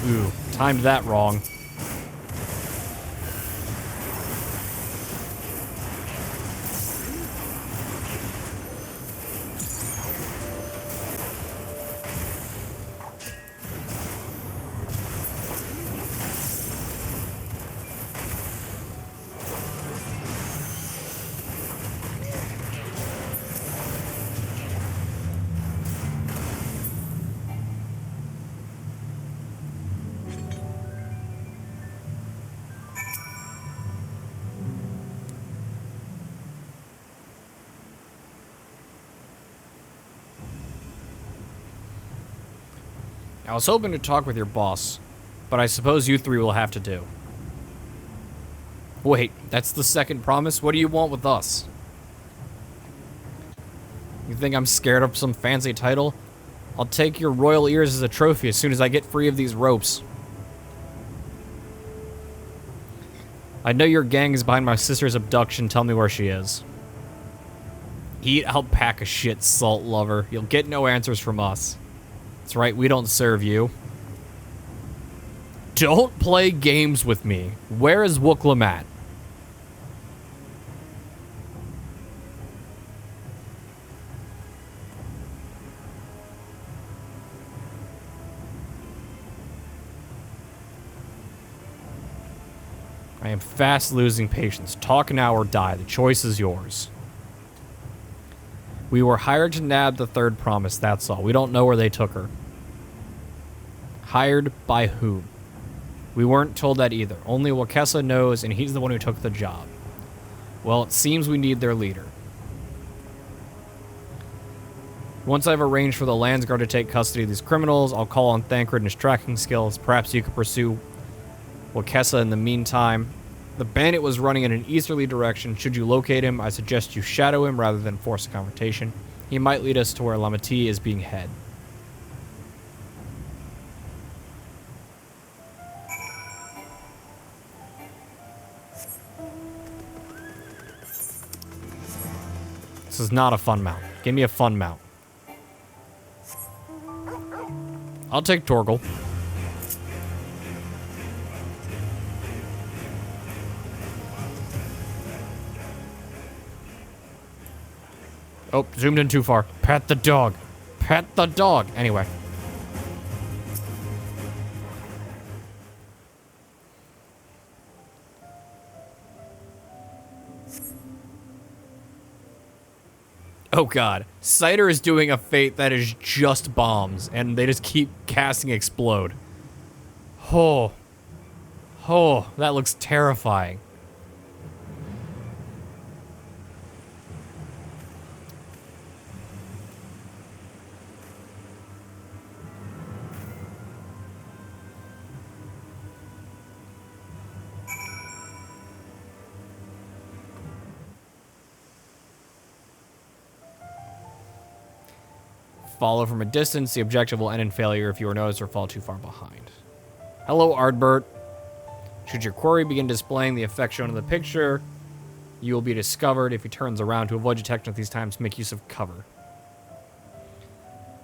Ooh, timed that wrong. I was hoping to talk with your boss, but I suppose you three will have to do. Wait, that's the second promise? What do you want with us? You think I'm scared of some fancy title? I'll take your royal ears as a trophy as soon as I get free of these ropes. I know your gang is behind my sister's abduction. Tell me where she is. Eat alpaca shit, salt lover. You'll get no answers from us. That's right, we don't serve you. Don't play games with me. Where is Wooklamat? I am fast losing patience. Talk now or die. The choice is yours. We were hired to nab the third promise, that's all. We don't know where they took her. Hired by whom? We weren't told that either. Only Wakesa knows, and he's the one who took the job. Well, it seems we need their leader. Once I've arranged for the Landsguard to take custody of these criminals, I'll call on Thancred and his tracking skills. Perhaps you could pursue Wakesa in the meantime. The bandit was running in an easterly direction. Should you locate him, I suggest you shadow him rather than force a confrontation. He might lead us to where Lamati is being held. This is not a fun mount. Give me a fun mount. I'll take Torgal. Oh, zoomed in too far. Pet the dog. Pet the dog. Anyway. Oh god. Cider is doing a fate that is just bombs, and they just keep casting explode. Oh. Oh, that looks terrifying. Follow from a distance. The objective will end in failure if you are noticed or fall too far behind. Hello, Ardbert. Should your quarry begin displaying the effect shown in the picture, you will be discovered. If he turns around, to avoid detection at these times, make use of cover.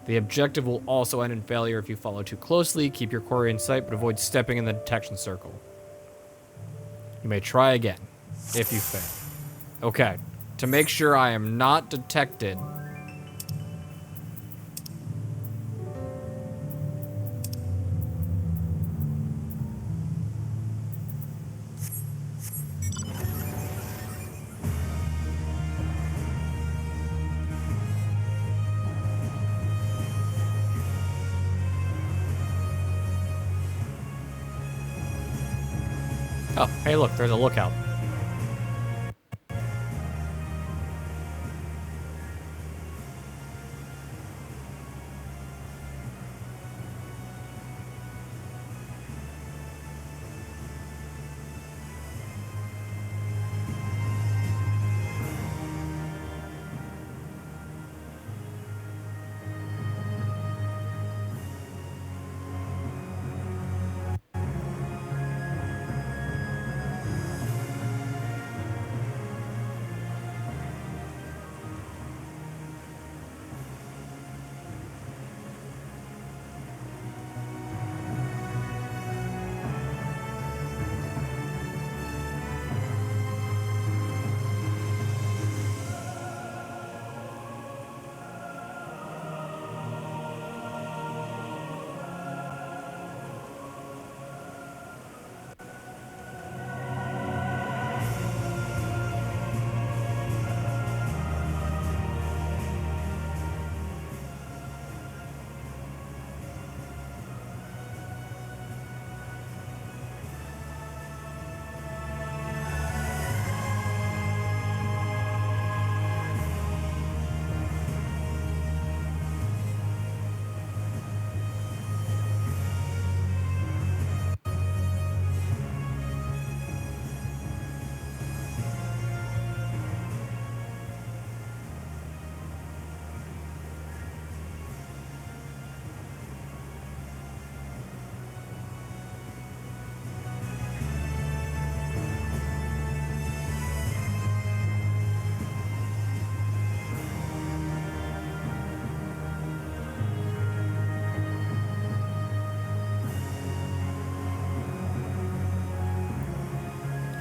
The objective will also end in failure if you follow too closely. Keep your quarry in sight, but avoid stepping in the detection circle. You may try again, if you fail. Okay, to make sure I am not detected... Oh, hey look, there's a lookout.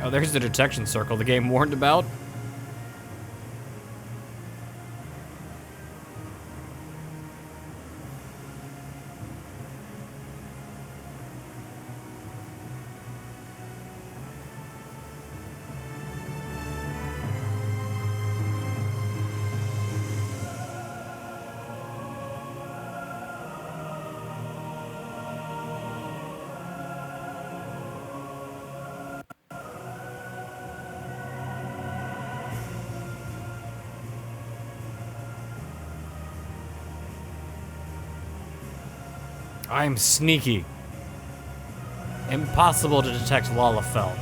Oh, there's the detection circle the game warned about. I'm sneaky. Impossible to detect Lalafell.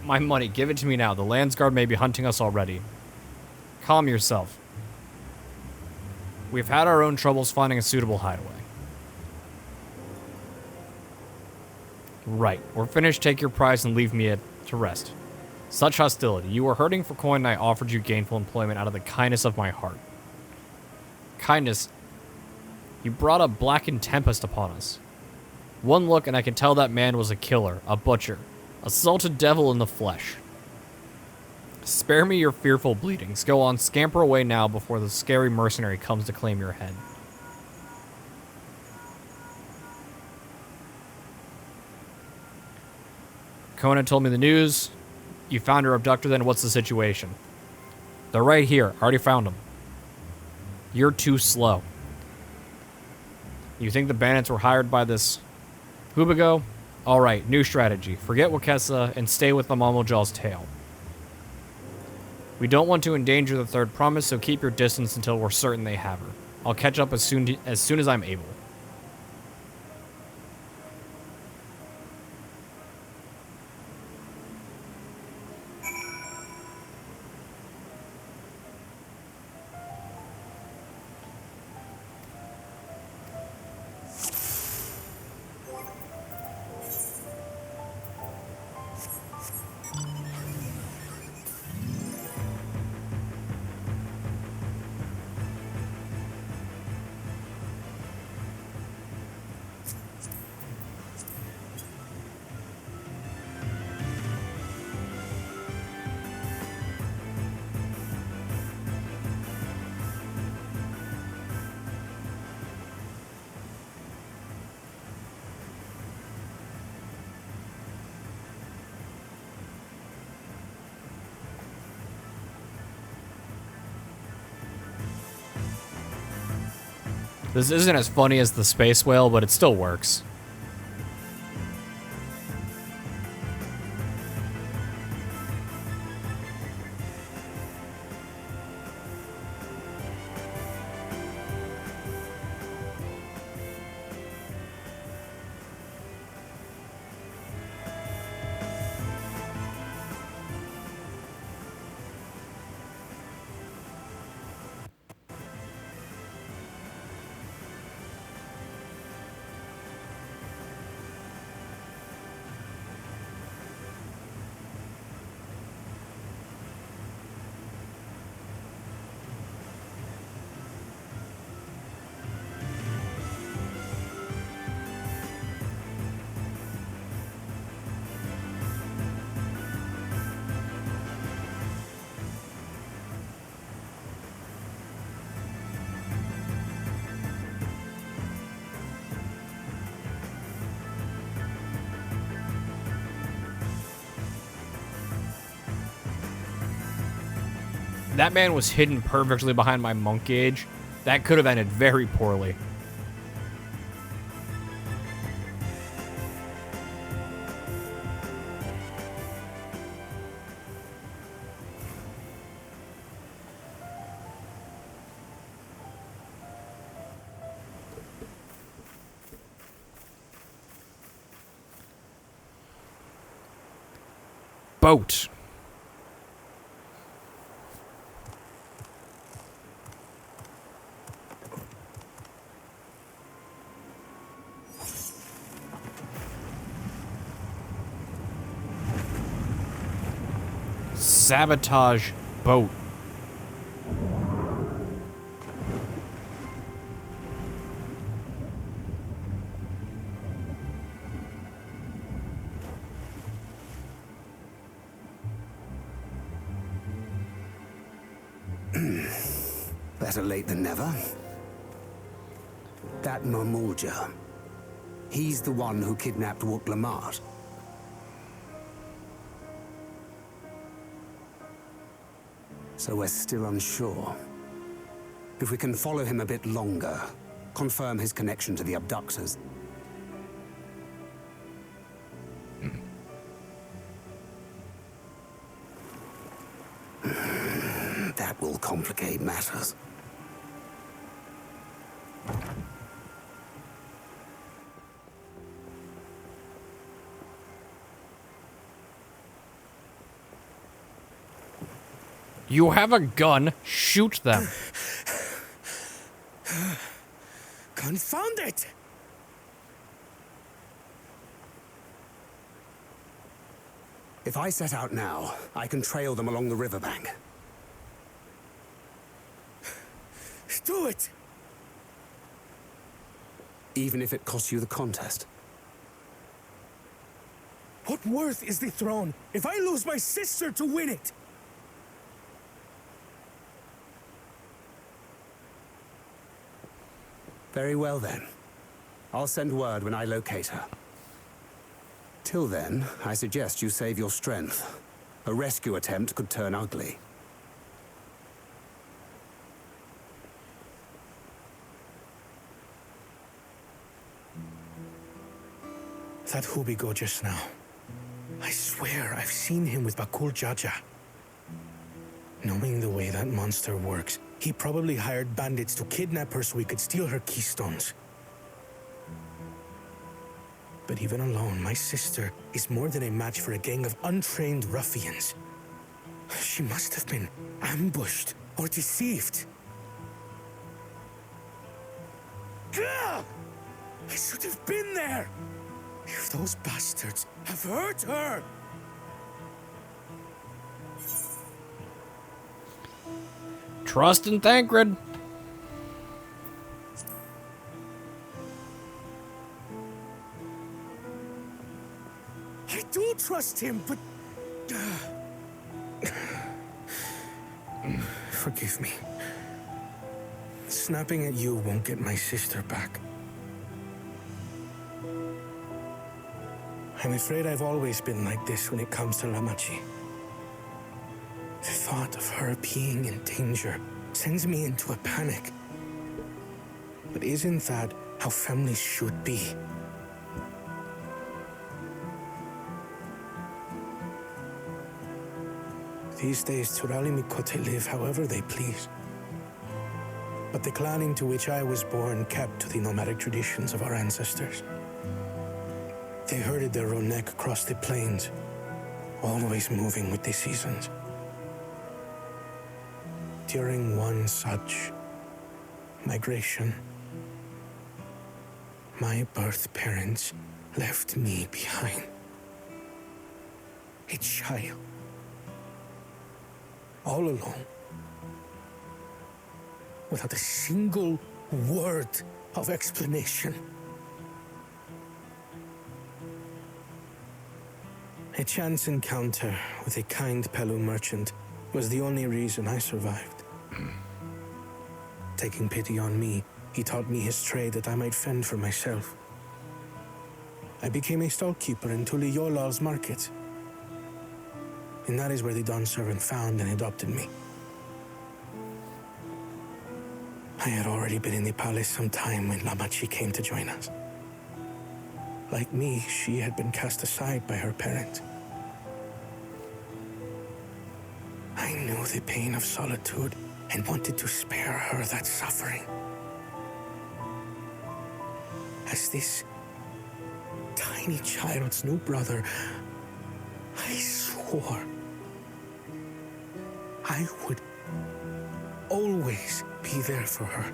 My money, give it to me now. The Landsguard may be hunting us already. Calm yourself. We've had our own troubles finding a suitable hideaway. Right, we're finished. Take your prize and leave me to rest. Such hostility. You were hurting for coin and I offered you gainful employment out of the kindness of my heart. Kindness? You brought a blackened tempest upon us. One look and I can tell that man was a killer, a butcher. A salted devil in the flesh. Spare me your fearful bleatings. Go on, scamper away now before the scary mercenary comes to claim your head. Conan told me the news. You found your abductor, then what's the situation? They're right here. Already found them. You're too slow. You think the bandits were hired by this Hubago? Alright, new strategy. Forget Wakesa and stay with the Mamojaw's tail. We don't want to endanger the third promise, so keep your distance until we're certain they have her. I'll catch up as soon as I'm able. This isn't as funny as the space whale, but it still works. That man was hidden perfectly behind my monk gauge. That could have ended very poorly. Boat. Sabotage boat. Better late than never. That Mamulja. He's the one who kidnapped Wook Lamart. So we're still unsure. If we can follow him a bit longer, confirm his connection to the abductors. That will complicate matters. You have a gun. Shoot them. Confound it! If I set out now, I can trail them along the riverbank. Do it! Even if it costs you the contest. What worth is the throne if I lose my sister to win it? Very well then. I'll send word when I locate her. Till then, I suggest you save your strength. A rescue attempt could turn ugly. That Hubigo just now. I swear I've seen him with Bakul Jaja. Knowing the way that monster works, He probably hired bandits to kidnap her so he could steal her keystones. But even alone, my sister is more than a match for a gang of untrained ruffians. She must have been ambushed or deceived. Gah! I should have been there! If those bastards have hurt her! Trust in Thancred. I do trust him, but... Forgive me. Snapping at you won't get my sister back. I'm afraid I've always been like this when it comes to Lamachi. The thought of her being in danger sends me into a panic. But isn't that how families should be? These days, Turali Mikote live however they please. But the clan into which I was born kept to the nomadic traditions of our ancestors. They herded their own neck across the plains, always moving with the seasons. During one such migration, my birth parents left me behind. A child. All alone. Without a single word of explanation. A chance encounter with a kind Pelu merchant was the only reason I survived. Taking pity on me, he taught me his trade that I might fend for myself. I became a stallkeeper in Tuliyolal's market. And that is where the Dawn servant found and adopted me. I had already been in the palace some time when Lamachi came to join us. Like me, she had been cast aside by her parents. I knew the pain of solitude and wanted to spare her that suffering. As this tiny child's new brother, I swore I would always be there for her.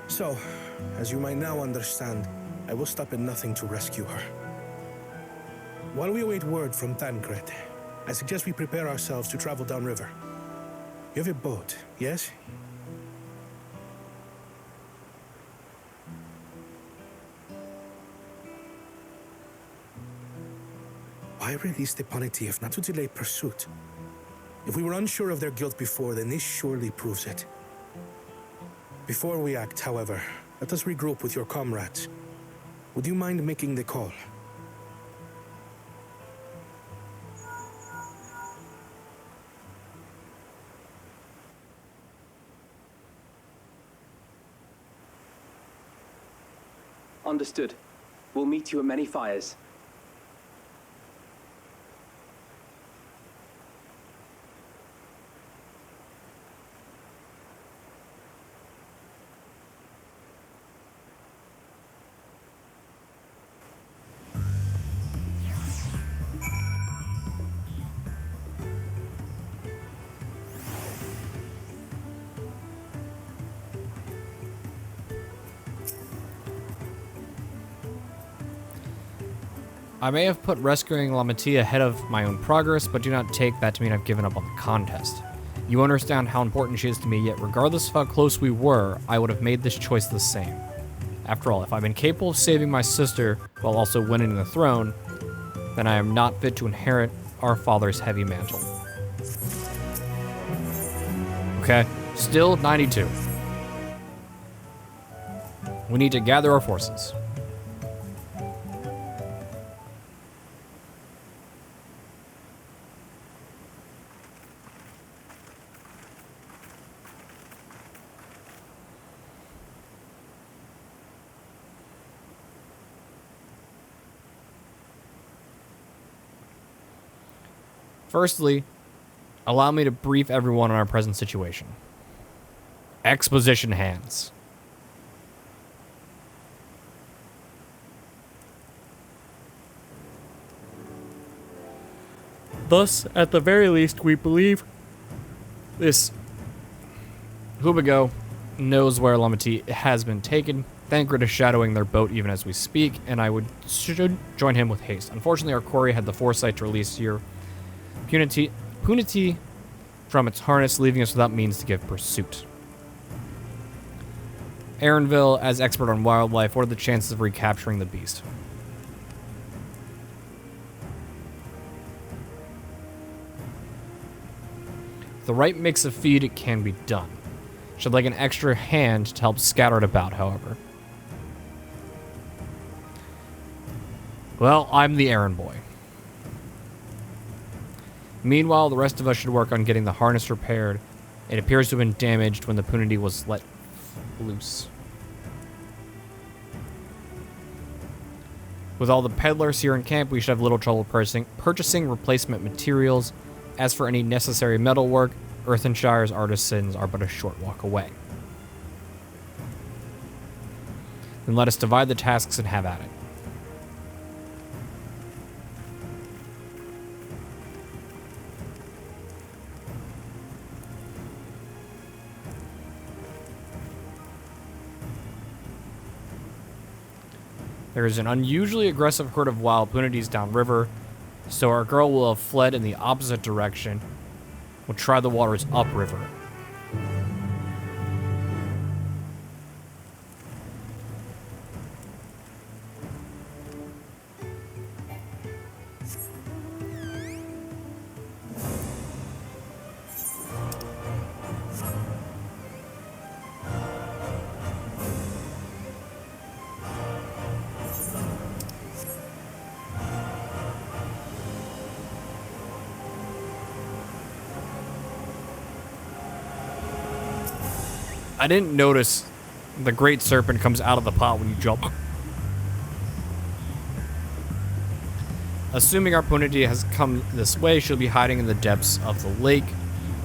So, as you might now understand, I will stop at nothing to rescue her. While we await word from Thancred, I suggest we prepare ourselves to travel downriver. You have a boat, yes? Why release the Paniti if not to delay pursuit? If we were unsure of their guilt before, then this surely proves it. Before we act, however, let us regroup with your comrades. Would you mind making the call? Understood. We'll meet you at many fires. I may have put rescuing Lamatia ahead of my own progress, but do not take that to mean I've given up on the contest. You understand how important she is to me, yet regardless of how close we were, I would have made this choice the same. After all, if I've been capable of saving my sister while also winning the throne, then I am not fit to inherit our father's heavy mantle. Okay, still 92. We need to gather our forces. Firstly, allow me to brief everyone on our present situation. Exposition hands. Thus, at the very least, we believe this Hubigo knows where Lamati has been taken. Thancred is shadowing their boat even as we speak, and I should join him with haste. Unfortunately, our quarry had the foresight to release your punity from its harness, leaving us without means to give pursuit. Aaronville, as expert on wildlife, what are the chances of recapturing the beast? The right mix of feed, it can be done. Should like an extra hand to help scatter it about, however. Well, I'm the errand boy. Meanwhile, the rest of us should work on getting the harness repaired. It appears to have been damaged when the punity was let loose. With all the peddlers here in camp, we should have little trouble purchasing replacement materials. As for any necessary metalwork, Earthenshire's artisans are but a short walk away. Then let us divide the tasks and have at it. There is an unusually aggressive herd of wild punities downriver, so our girl will have fled in the opposite direction. We'll try the waters upriver. I didn't notice the Great Serpent comes out of the pot when you jump. Assuming our punity has come this way, she'll be hiding in the depths of the lake.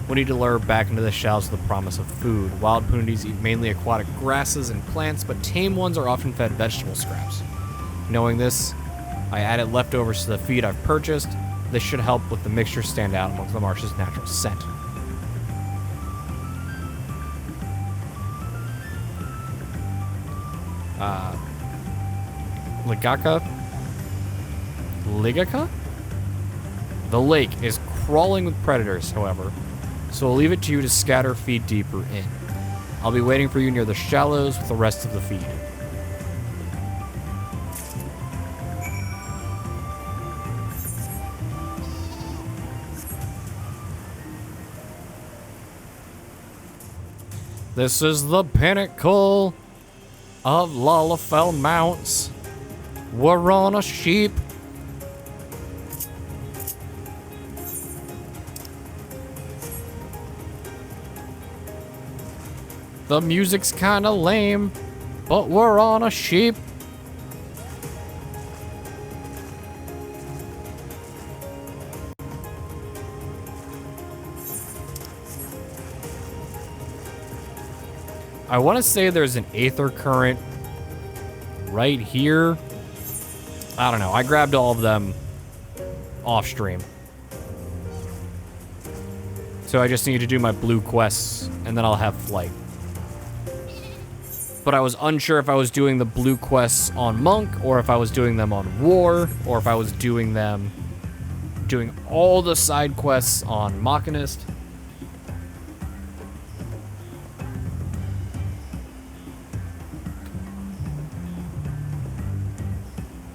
We need to lure her back into the shallows with the promise of food. Wild punities eat mainly aquatic grasses and plants, but tame ones are often fed vegetable scraps. Knowing this, I added leftovers to the feed I've purchased. This should help with the mixture stand out amongst the marsh's natural scent. Ligaka? The lake is crawling with predators, however, so I'll leave it to you to scatter feed deeper in. I'll be waiting for you near the shallows with the rest of the feed. This is the pinnacle of Lalafell Mounts. We're on a sheep. The music's kinda lame, but we're on a sheep. I want to say there's an aether current right here. I don't know. I grabbed all of them off stream. So I just need to do my blue quests, and then I'll have flight. But I was unsure if I was doing the blue quests on Monk, or if I was doing them on War, or if I was doing all the side quests on Machinist.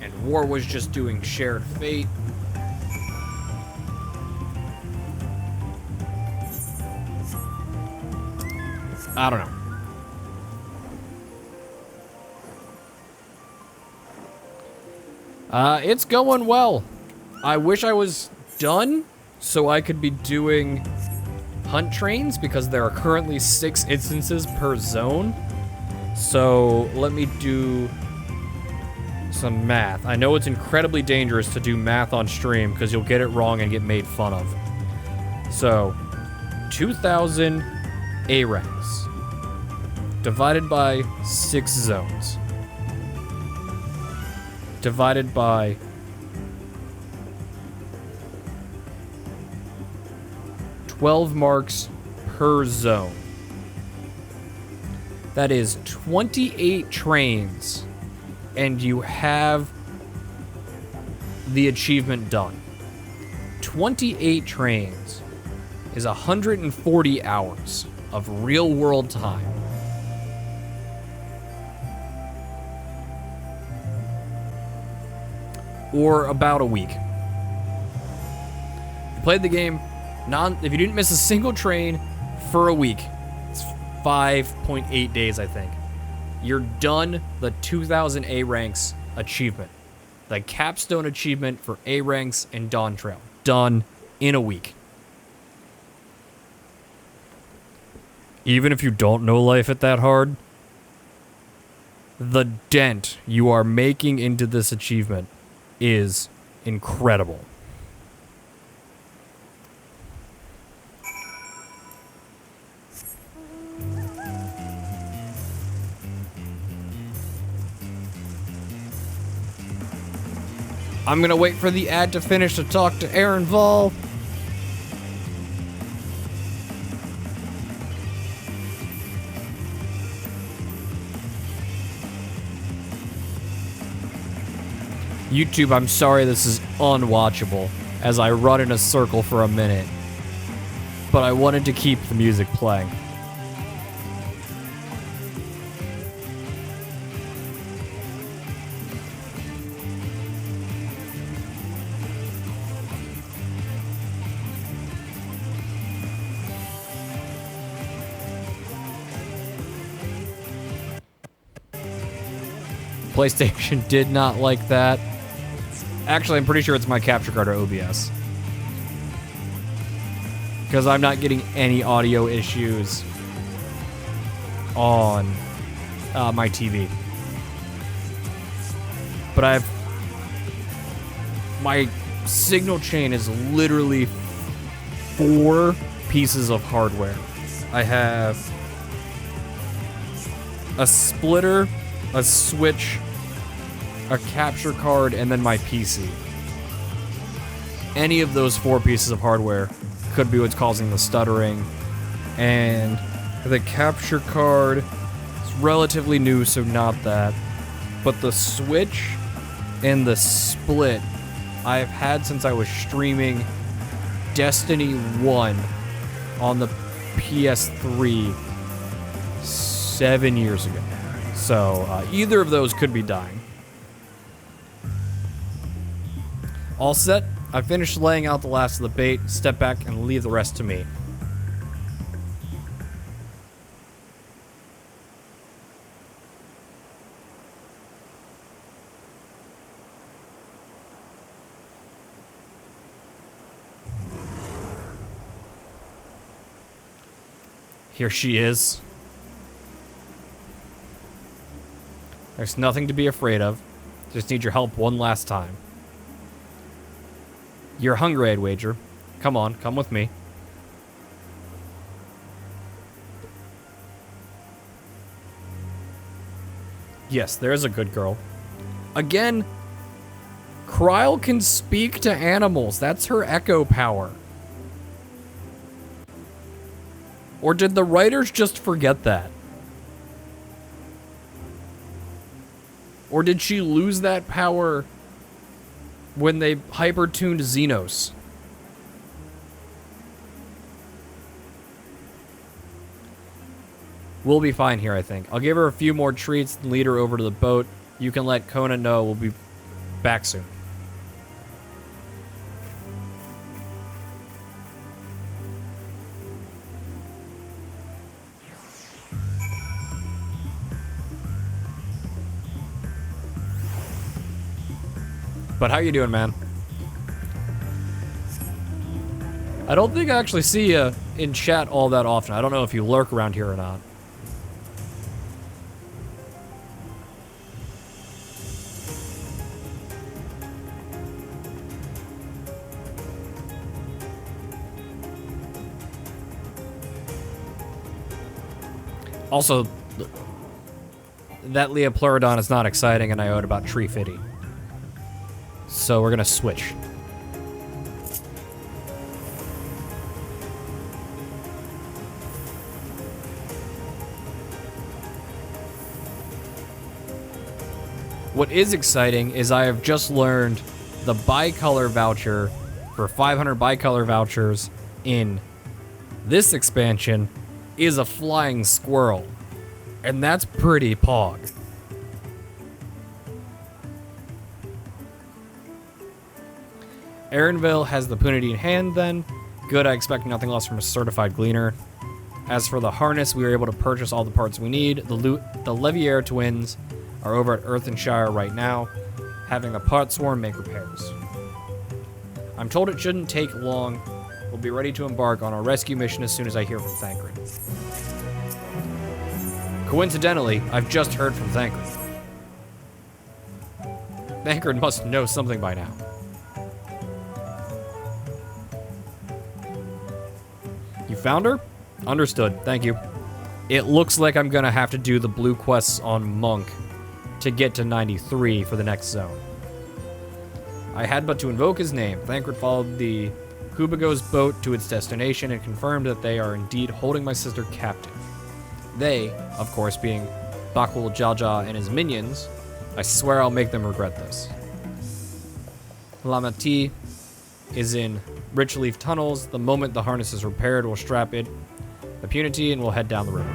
And War was just doing Shared Fate. I don't know. It's going well. I wish I was done so I could be doing hunt trains because there are currently 6 instances per zone. So let me do some math. I know it's incredibly dangerous to do math on stream because you'll get it wrong and get made fun of. So, 2,000 A ranks divided by 6 zones divided by 12 marks per zone. That is 28 trains, and you have the achievement done. 28 trains is 140 hours of real-world time. Or about a week. You played the game, if you didn't miss a single train for a week, it's 5.8 days, I think. You're done the 2,000 A ranks achievement. The capstone achievement for A ranks and Dawntrail. Done in a week. Even if you don't know life at that hard, the dent you are making into this achievement is incredible. I'm gonna wait for the ad to finish to talk to Aaron Vol. YouTube, I'm sorry this is unwatchable as I run in a circle for a minute, but I wanted to keep the music playing. PlayStation did not like that. Actually, I'm pretty sure it's my capture card or OBS. Because I'm not getting any audio issues on my TV. But my signal chain is literally 4 pieces of hardware. I have a splitter, a switch, a capture card, and then my PC. Any of those 4 pieces of hardware could be what's causing the stuttering. And the capture card is relatively new, so not that. But the switch and the split I've had since I was streaming Destiny 1 on the PS3 7 years ago. So either of those could be dying. All set. I finished laying out the last of the bait. Step back and leave the rest to me. Here she is. There's nothing to be afraid of. Just need your help one last time. You're hungry, I'd wager. Come on, come with me. Yes, there's a good girl. Again, Kryl can speak to animals. That's her echo power. Or did the writers just forget that? Or did she lose that power when they hyper-tuned Xenos? We'll be fine here, I think. I'll give her a few more treats and lead her over to the boat. You can let Kona know we'll be back soon. But how you doing, man? I don't think I actually see you in chat all that often. I don't know if you lurk around here or not. Also, that Leopleurodon is not exciting, and I owed about Tree Fitty. So we're gonna switch. What is exciting is I have just learned the bicolor voucher for 500 bicolor vouchers in this expansion is a flying squirrel. And that's pretty pog. Aaronville has the punity in hand then. Good, I expect nothing less from a certified gleaner. As for the harness, we were able to purchase all the parts we need. The Levier twins are over at Earthenshire right now, having a pot swarm make repairs. I'm told it shouldn't take long. We'll be ready to embark on our rescue mission as soon as I hear from Thancred. Coincidentally, I've just heard from Thancred. Thancred must know something by now. You found her? Understood, thank you. It looks like I'm gonna have to do the blue quests on Monk to get to 93 for the next zone. I had but to invoke his name. Thancred followed the Kubago's boat to its destination and confirmed that they are indeed holding my sister captive. They, of course, being Bakul Jaja and his minions. I swear I'll make them regret this. Lamati is in Richleaf Tunnels. The moment the harness is repaired, we'll strap it the punity and we'll head down the river.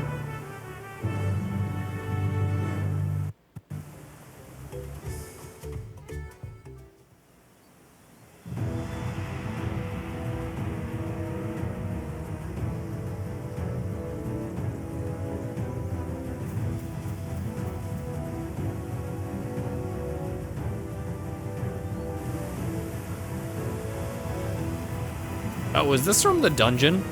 Oh, is this from the dungeon?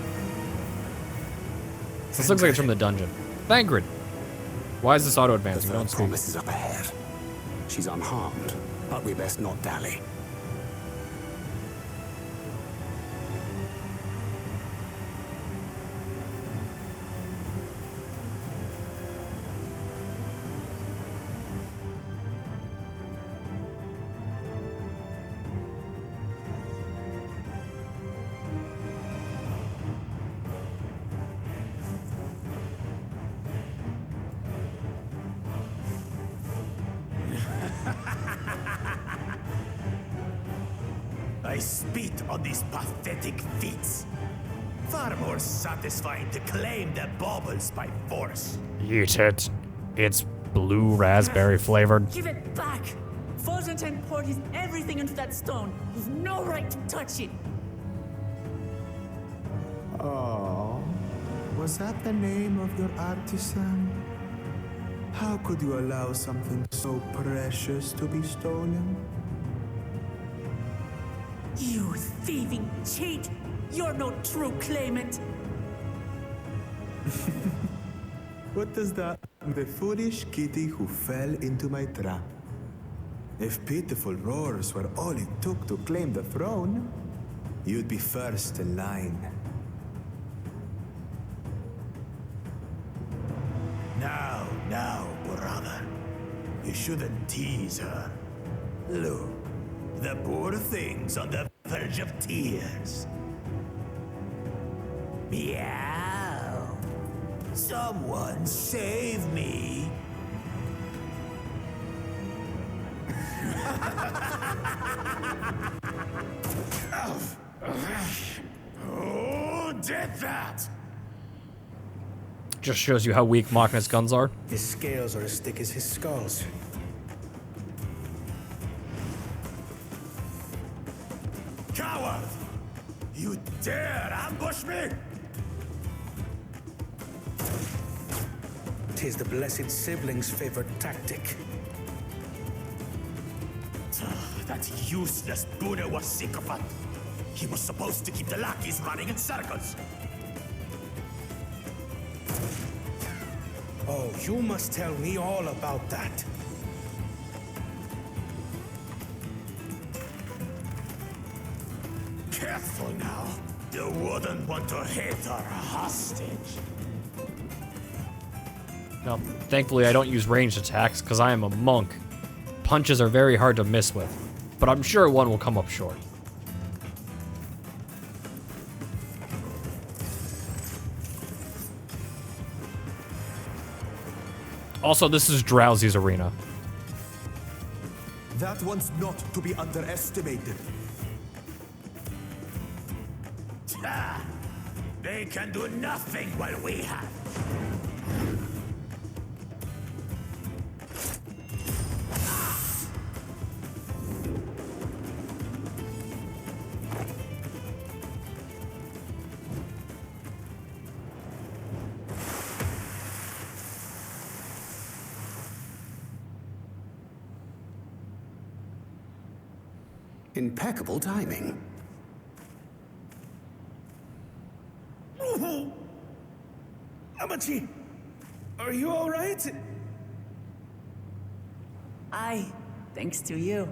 This looks like it's from the dungeon. Thancred. Why is this auto-advancing? Don't speak. Promise is up ahead. She's unharmed, but we best not dally. I spit on these pathetic feats. Far more satisfying to claim the baubles by force. Eat it. It's blue raspberry flavored. Give it back! Forzenten poured his everything into that stone. You've no right to touch it. Oh, was that the name of your artisan? How could you allow something so precious to be stolen? You thieving cheat! You're no true claimant! What does that? The foolish kitty who fell into my trap. If pitiful roars were all it took to claim the throne, you'd be first in line. Now, brother. You shouldn't tease her. Look, the poor thing's on the verge of tears. Meow. Someone save me. Who did that? Just shows you how weak Machna's guns are. His scales are as thick as his skulls. Coward! You dare ambush me? 'Tis the blessed sibling's favorite tactic. That useless Buddha was sycophant. He was supposed to keep the lackeys running in circles. Oh, you must tell me all about that. Careful now. You wouldn't want to hit our hostage. Now, thankfully I don't use ranged attacks because I am a monk. Punches are very hard to miss with, but I'm sure one will come up short. Also, this is Drowsy's arena. That one's not to be underestimated. They can do nothing while we have. Impeccable timing. Amachi, are you all right? Aye, thanks to you.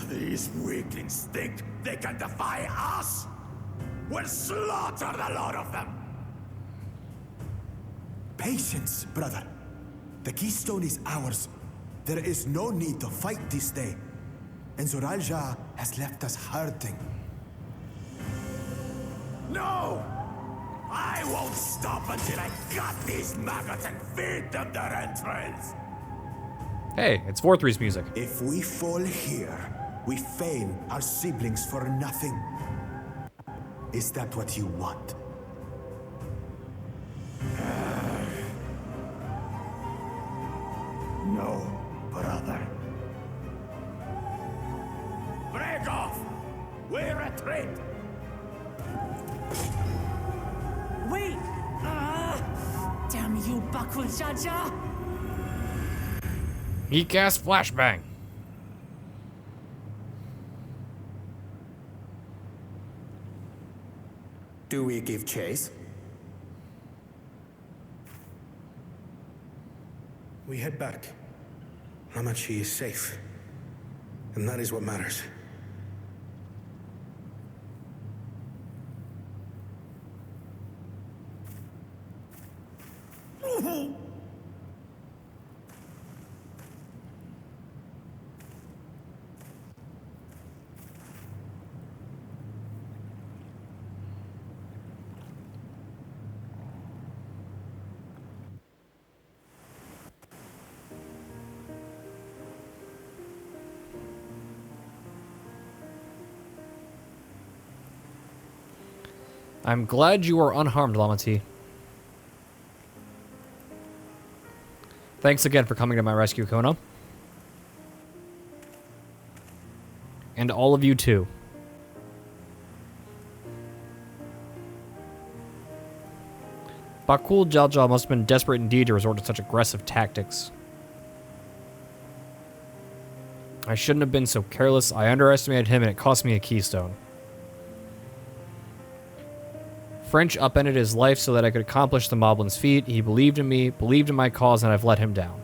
These weaklings think they can defy us? We'll slaughter the lot of them! Patience, brother. The keystone is ours. There is no need to fight this day. And Zoralja has left us hurting. No! I won't stop until I gut these maggots and feed them their entrails! Hey, it's 4-3's music. If we fall here, we fail our siblings for nothing. Is that what you want? No, brother. Break off! We retreat! Wait! Damn you, Bakul Jaja! He cast Flashbang. Do we give chase? We head back. Amachi is safe. And that is what matters. I'm glad you are unharmed, Lamati. Thanks again for coming to my rescue, Kona. And all of you too. Bakul Jalja must have been desperate indeed to resort to such aggressive tactics. I shouldn't have been so careless. I underestimated him and it cost me a keystone. French upended his life so that I could accomplish the Moblin's feat. He believed in me, believed in my cause, and I've let him down.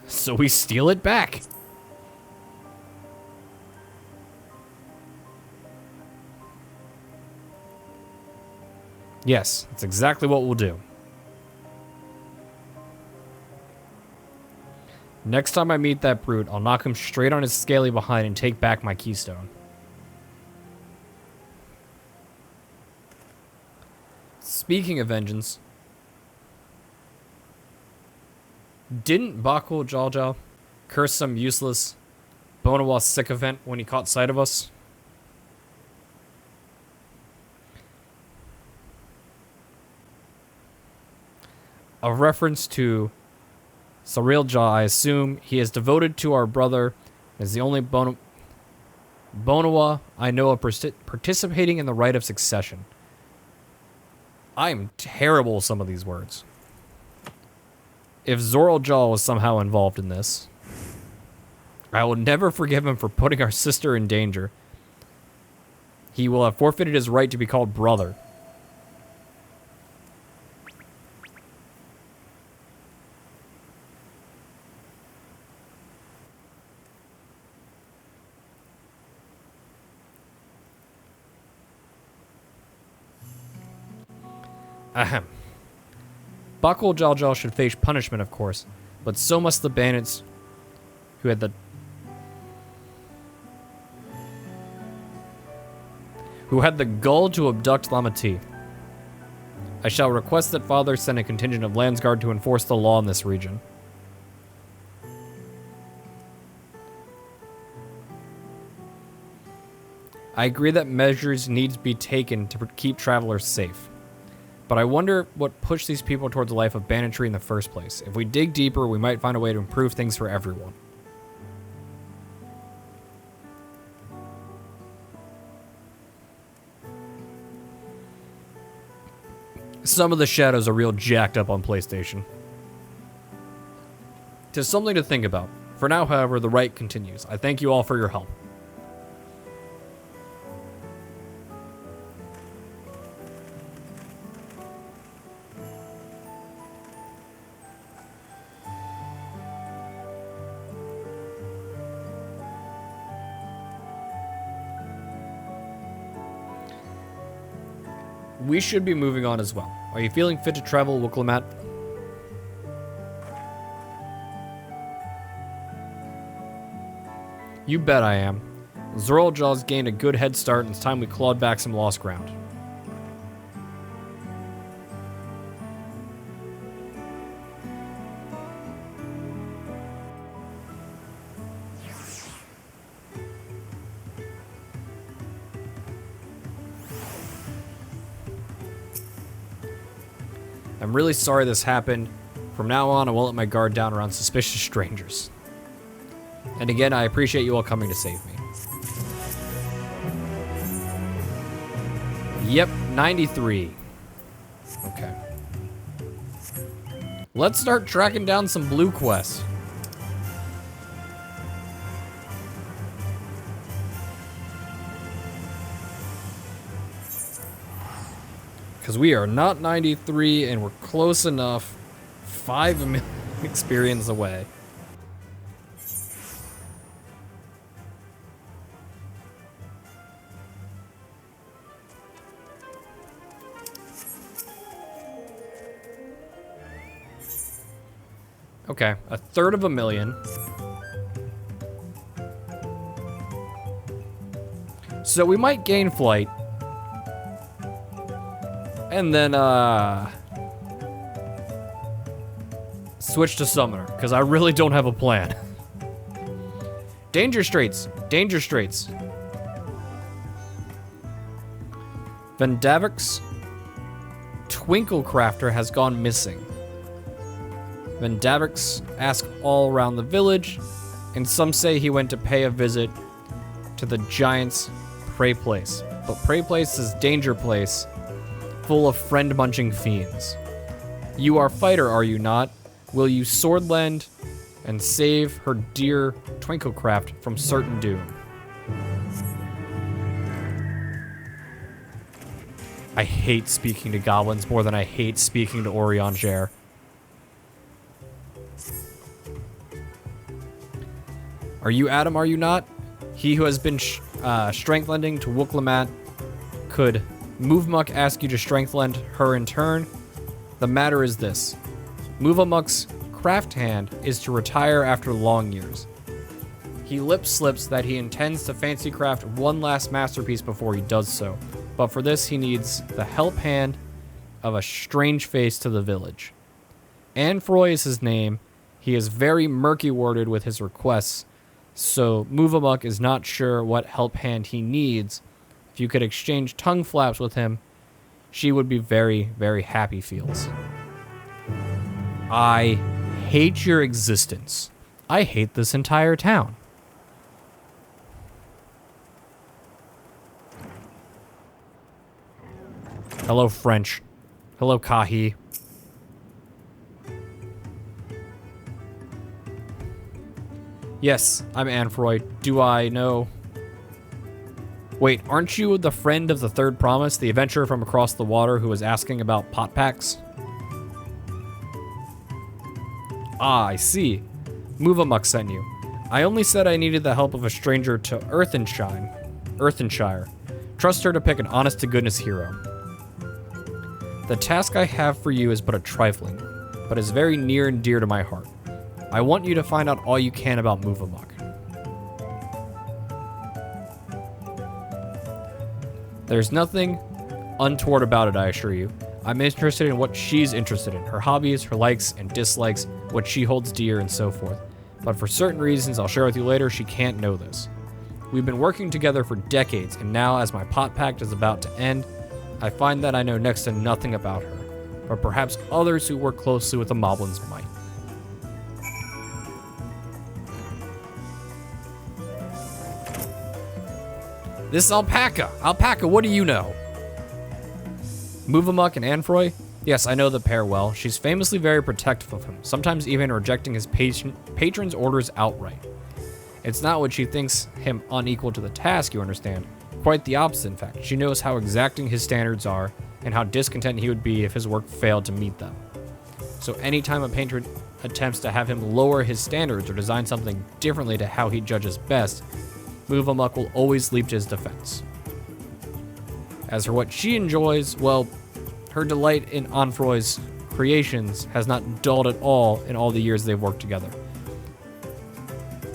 So we steal it back. Yes, that's exactly what we'll do. Next time I meet that brute, I'll knock him straight on his scaly behind and take back my keystone. Speaking of vengeance, didn't Bakul Jalja curse some useless Bonawa sycophant when he caught sight of us? A reference to Sarilja, I assume. He is devoted to our brother, is the only Bonawa I know of participating in the rite of succession. I am terrible with some of these words. If Zoraljal was somehow involved in this, I will never forgive him for putting our sister in danger. He will have forfeited his right to be called brother. Ahem. Bakul Jaljal should face punishment, of course, but so must the bandits who had the gall to abduct Lamati. I shall request that Father send a contingent of Landsguard to enforce the law in this region. I agree that measures need to be taken to keep travelers safe. But I wonder what pushed these people towards a life of banditry in the first place. If we dig deeper, we might find a way to improve things for everyone. Some of the shadows are real jacked up on PlayStation. Tis something to think about. For now, however, the rite continues. I thank you all for your help. We should be moving on as well. Are you feeling fit to travel, Wukalamat? You bet I am. Zorljaw's gained a good head start, and it's time we clawed back some lost ground. I'm really sorry this happened. From now on, I won't let my guard down around suspicious strangers. And again, I appreciate you all coming to save me. Yep, 93. Okay. Let's start tracking down some blue quests. Because we are not 93 and we're close enough. 5 million experience away. Okay, 1/3 of a million. So we might gain flight. And then, switch to Summoner, because I really don't have a plan. Danger Straits. Danger Straits. Vendavik's Twinklecrafter has gone missing. Vendavik's asked all around the village, and some say he went to pay a visit to the Giant's Prey Place. But Prey Place is Danger Place, full of friend-munching fiends. You are fighter, are you not? Will you sword lend and save her dear Twinklecraft from certain doom? I hate speaking to goblins more than I hate speaking to Oriangere. Are you Adam, are you not? He who has been strength lending to Wukalamat. Could Movemuk ask you to strength lend her in turn? The matter is this. Movemuk's craft hand is to retire after long years. He lip slips that he intends to fancy craft one last masterpiece before he does so, but for this he needs the help hand of a strange face to the village. Anfroy is his name. He is very murky worded with his requests, so Movemuk is not sure what help hand he needs. If you could exchange tongue flaps with him, she would be very, very happy feels. I hate your existence. I hate this entire town. Hello, French. Hello, Kahi. Yes, I'm Anfroy. Do I know... Wait, aren't you the friend of the Third Promise, the adventurer from across the water who was asking about pot packs? Ah, I see. Movemuk sent you. I only said I needed the help of a stranger to Earthenshire. Trust her to pick an honest-to-goodness hero. The task I have for you is but a trifling, but is very near and dear to my heart. I want you to find out all you can about Move Amok. There's nothing untoward about it, I assure you. I'm interested in what she's interested in, her hobbies, her likes and dislikes, what she holds dear, and so forth. But for certain reasons I'll share with you later, she can't know this. We've been working together for decades, and now as my pot pact is about to end, I find that I know next to nothing about her, but perhaps others who work closely with the Moblins might. This is Alpaca! Alpaca, what do you know? Move Amok and Anfroy? Yes, I know the pair well. She's famously very protective of him, sometimes even rejecting his patron's orders outright. It's not what she thinks him unequal to the task, you understand. Quite the opposite, in fact. She knows how exacting his standards are, and how discontent he would be if his work failed to meet them. So anytime a patron attempts to have him lower his standards or design something differently to how he judges best, Move Amok will always leap to his defense. As for what she enjoys, well, her delight in Anfroy's creations has not dulled at all in all the years they've worked together.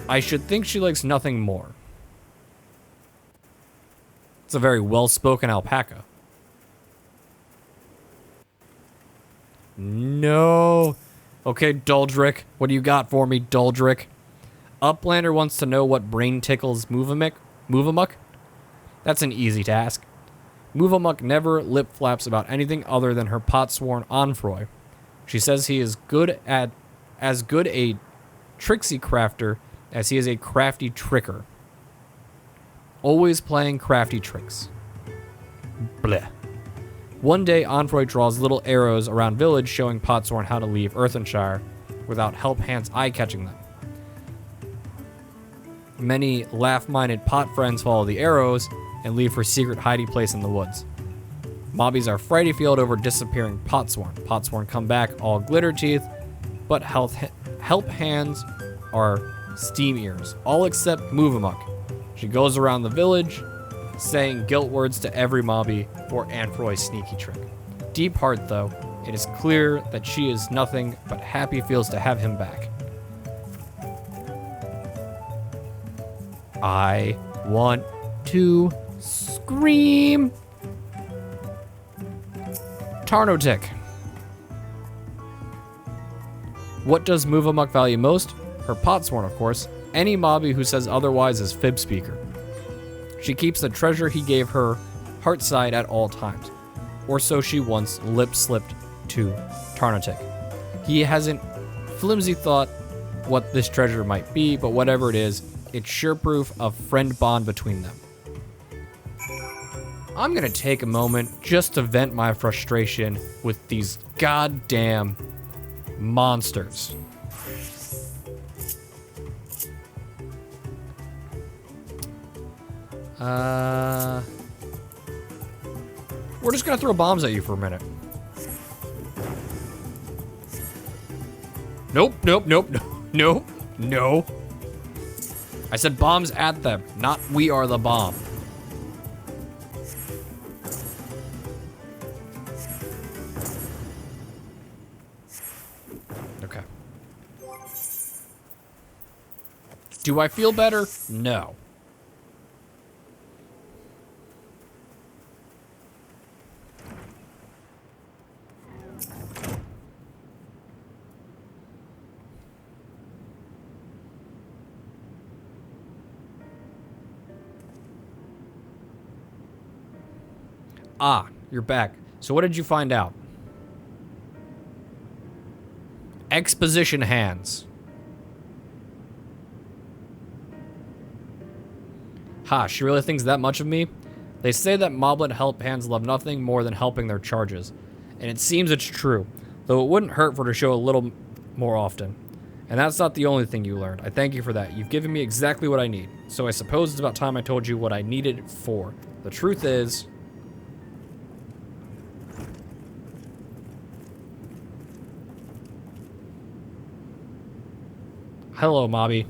I should think she likes nothing more. It's a very well-spoken alpaca. No. Okay, Duldrick, what do you got for me, Duldrick? Uplander wants to know what brain tickles Move Amok? That's an easy task. Move Amok never lip-flaps about anything other than her pot-sworn Anfroy. She says he is as good a tricksy crafter as he is a crafty tricker. Always playing crafty tricks. Bleh. One day, Anfroy draws little arrows around village showing Potsworn how to leave Earthenshire without Help Hand's eye catching them. Many laugh-minded pot friends follow the arrows and leave for secret hiding place in the woods. Mobbies are frighty-field over disappearing Potsworn. Potsworn come back all glitter teeth, but Help Hands are steam ears, all except Move Amok. She goes around the village, saying guilt words to every mobby for Anfroy's sneaky trick. Deep heart, though, it is clear that she is nothing but happy feels to have him back. I want to scream. Tarnotic. What does Move Amok value most? Her Potsworn, of course. Any mobby who says otherwise is fib speaker. She keeps the treasure he gave her heartside at all times. Or so she once lip-slipped to Tarnotic. He hasn't flimsy thought what this treasure might be, but whatever it is, it's sure proof of friend bond between them. I'm gonna take a moment just to vent my frustration with these goddamn monsters. We're just gonna throw bombs at you for a minute. Nope, nope, nope, nope, no. I said bombs at them, not we are the bomb. Okay. Do I feel better? No. Ah, you're back. So what did you find out? Exposition hands. Ha, she really thinks that much of me? They say that Moblin help hands love nothing more than helping their charges. And it seems it's true, though it wouldn't hurt for her to show a little more often. And that's not the only thing you learned. I thank you for that. You've given me exactly what I need. So I suppose it's about time I told you what I needed it for. The truth is... Hello, Mobby.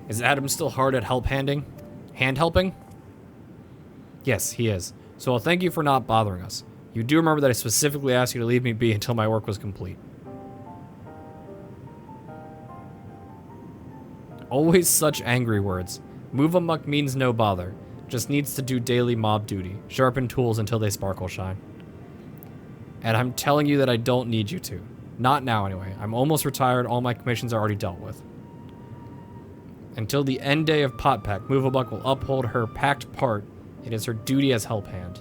Is Adam still hard at hand helping? Yes, he is. So I'll thank you for not bothering us. You do remember that I specifically asked you to leave me be until my work was complete. Always such angry words. Move amok means no bother. Just needs to do daily mob duty. Sharpen tools until they sparkle shine. And I'm telling you that I don't need you to. Not now, anyway. I'm almost retired. All my commissions are already dealt with. Until the end day of Pot Pack, Movabuck will uphold her packed part. It is her duty as help hand.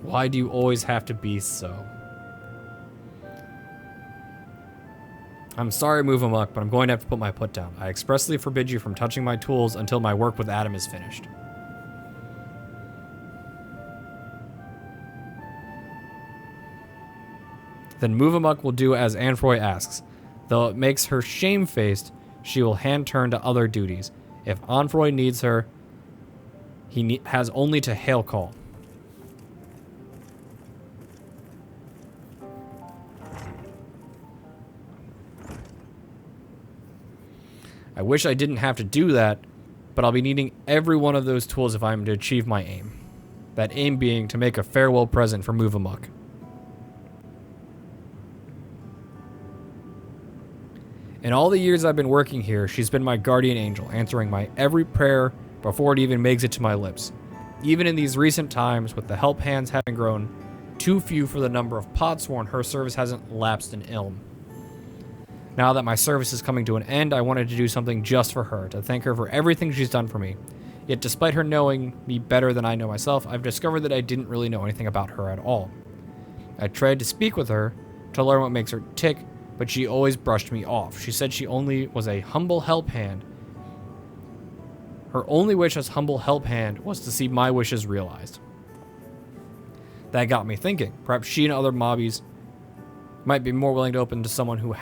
Why do you always have to be so? I'm sorry, Movamuck, but I'm going to have to put my foot down. I expressly forbid you from touching my tools until my work with Adam is finished. Then Movamuck will do as Anfroy asks. Though it makes her shamefaced, she will hand turn to other duties. If Anfroy needs her, he has only to hail call. I wish I didn't have to do that, but I'll be needing every one of those tools if I'm to achieve my aim. That aim being to make a farewell present for Movamuck. In all the years I've been working here, she's been my guardian angel, answering my every prayer before it even makes it to my lips. Even in these recent times, with the help hands having grown too few for the number of podsworn, her service hasn't lapsed in ilm. Now that my service is coming to an end, I wanted to do something just for her, to thank her for everything she's done for me. Yet despite her knowing me better than I know myself, I've discovered that I didn't really know anything about her at all. I tried to speak with her, to learn what makes her tick, but she always brushed me off. She said she only was a humble help hand. Her only wish as humble help hand was to see my wishes realized. That got me thinking. Perhaps she and other mobbies might be more willing to open to someone who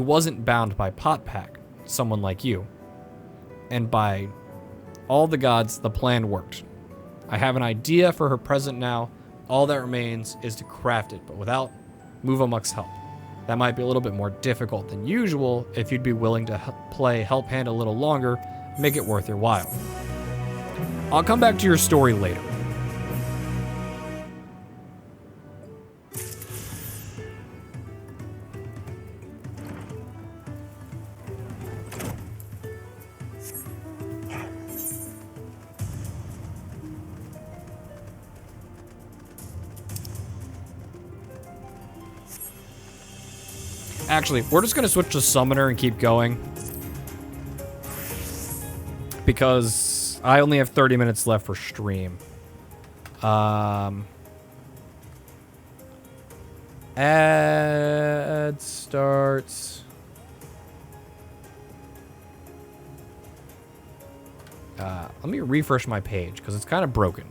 wasn't bound by Pot Pack, someone like you. And by all the gods, the plan worked. I have an idea for her present now. All that remains is to craft it, but without Movamuck's help. That might be a little bit more difficult than usual. If you'd be willing to play help hand a little longer, make it worth your while. I'll come back to your story later. Actually, we're just going to switch to Summoner and keep going. Because I only have 30 minutes left for stream. Ad starts. Let me refresh my page because it's kind of broken.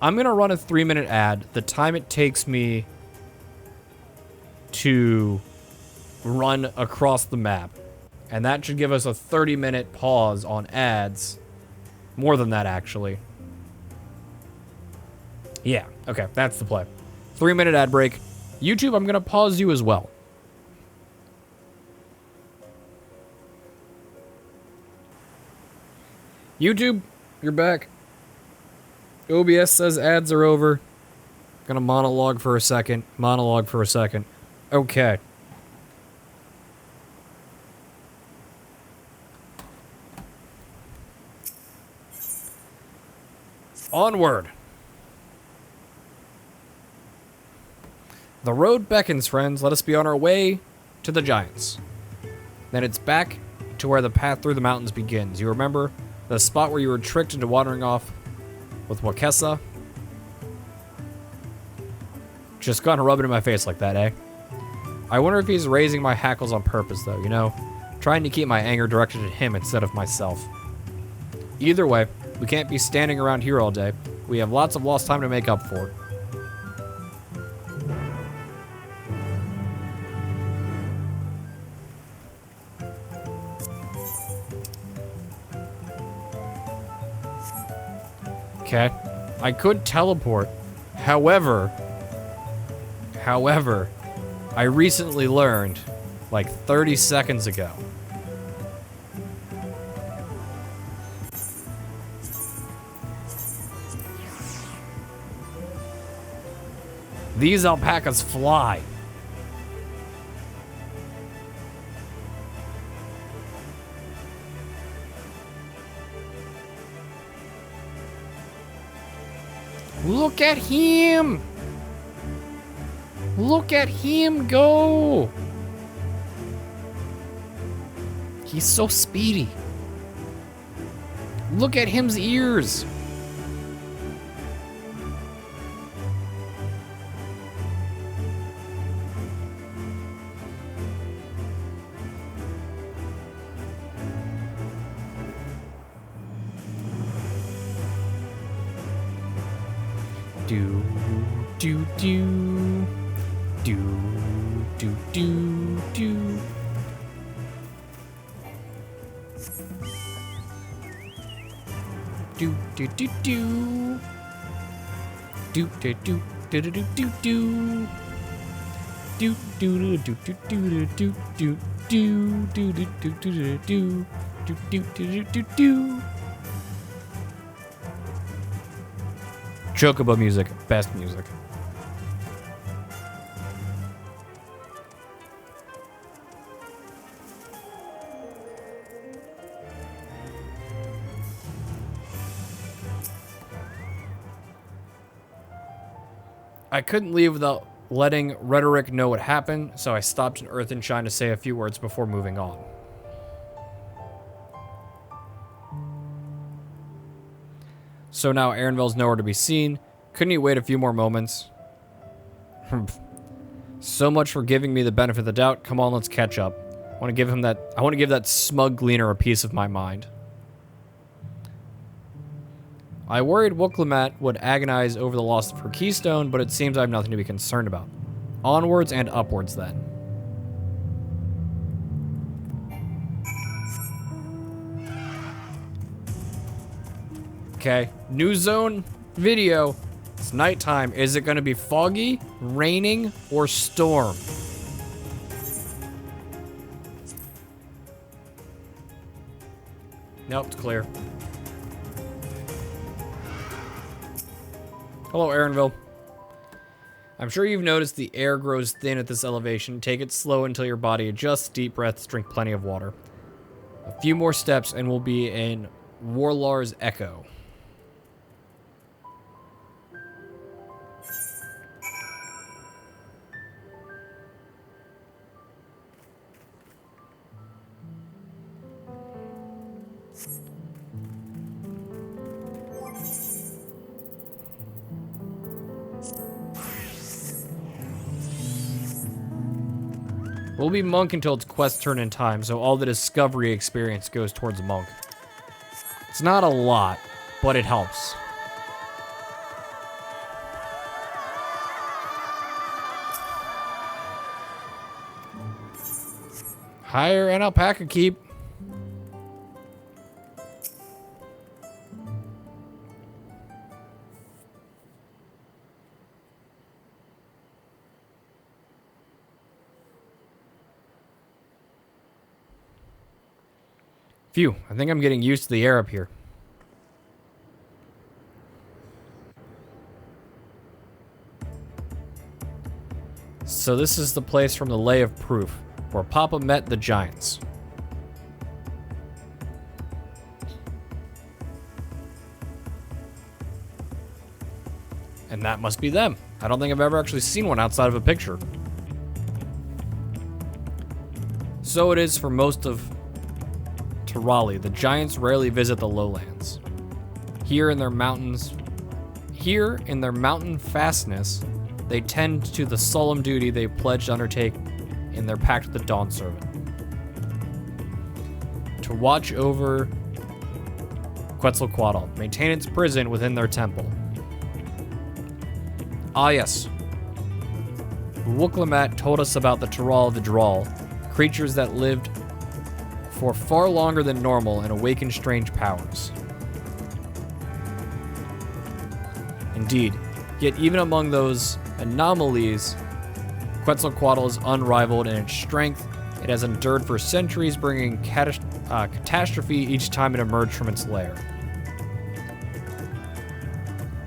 I'm going to run a 3-minute ad. The time it takes me to run across the map. And that should give us a 30-minute pause on ads. More than that, actually. Yeah, okay, that's the play. 3-minute ad break. YouTube, I'm going to pause you as well. YouTube, you're back. OBS says ads are over. Gonna monologue for a second. Okay. Onward. The road beckons, friends. Let us be on our way to the giants. Then it's back to where the path through the mountains begins. You remember the spot where you were tricked into wandering off with Wakessa? Just gonna rub it in my face like that, eh? I wonder if he's raising my hackles on purpose, though, you know? Trying to keep my anger directed at him instead of myself. Either way, we can't be standing around here all day. We have lots of lost time to make up for. Okay. I could teleport. However, I recently learned, like 30 seconds ago. These alpacas fly. Look at him! Look at him go! He's so speedy. Look at him's ears. Do do do do do do do. Do do do do. Do do do do do do do. Do do do do do do do do do do do do do do do do do do. Chocobo music, best music. I couldn't leave without letting Rhetoric know what happened, so I stopped in Earth and Shine to say a few words before moving on. So now Aaronville's nowhere to be seen. Couldn't he wait a few more moments? So much for giving me the benefit of the doubt. Come on, let's catch up. I want to give that smug gleaner a piece of my mind. I worried Wuklimat would agonize over the loss of her keystone, but it seems I have nothing to be concerned about. Onwards and upwards, then. Okay, new zone video. It's nighttime. Is it going to be foggy, raining, or storm? Nope, it's clear. Hello, Aaronville. I'm sure you've noticed the air grows thin at this elevation. Take it slow until your body adjusts. Deep breaths, drink plenty of water. A few more steps and we'll be in Warlar's Echo. We'll be Monk until it's quest turn in time, so all the discovery experience goes towards Monk. It's not a lot, but it helps. Hire an alpaca keep. Phew, I think I'm getting used to the air up here. So this is the place from the Lay of Proof, where Papa met the giants. And that must be them. I don't think I've ever actually seen one outside of a picture. So it is for most of Raleigh. The giants rarely visit the lowlands. Here in their mountain fastness, they tend to the solemn duty they pledged to undertake in their pact with the Dawn Servant. To watch over Quetzalcoatl, maintain its prison within their temple. Ah yes. Wuklimat told us about the Tyrell of the Drawl, creatures that lived for far longer than normal and awaken strange powers. Indeed, yet even among those anomalies, Quetzalcoatl is unrivaled in its strength, It has endured for centuries, bringing catastrophe each time it emerged from its lair.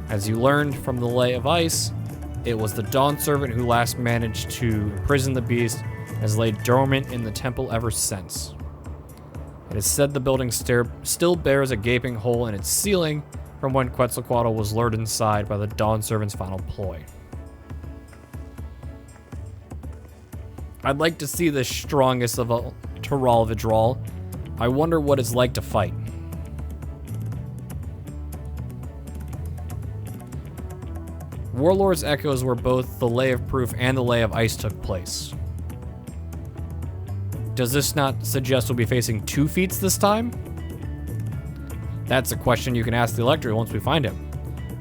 As you learned from the Lay of Ice, it was the Dawn Servant who last managed to imprison the beast and has laid dormant in the temple ever since. It is said the building still bears a gaping hole in its ceiling from when Quetzalcoatl was lured inside by the Dawn Servant's final ploy. I'd like to see the strongest of all Taral Vidral. I wonder what it's like to fight. Warlord's echoes where both the Lay of Proof and the Lay of Ice took place. Does this not suggest we'll be facing 2 feats this time? That's a question you can ask the Elector once we find him.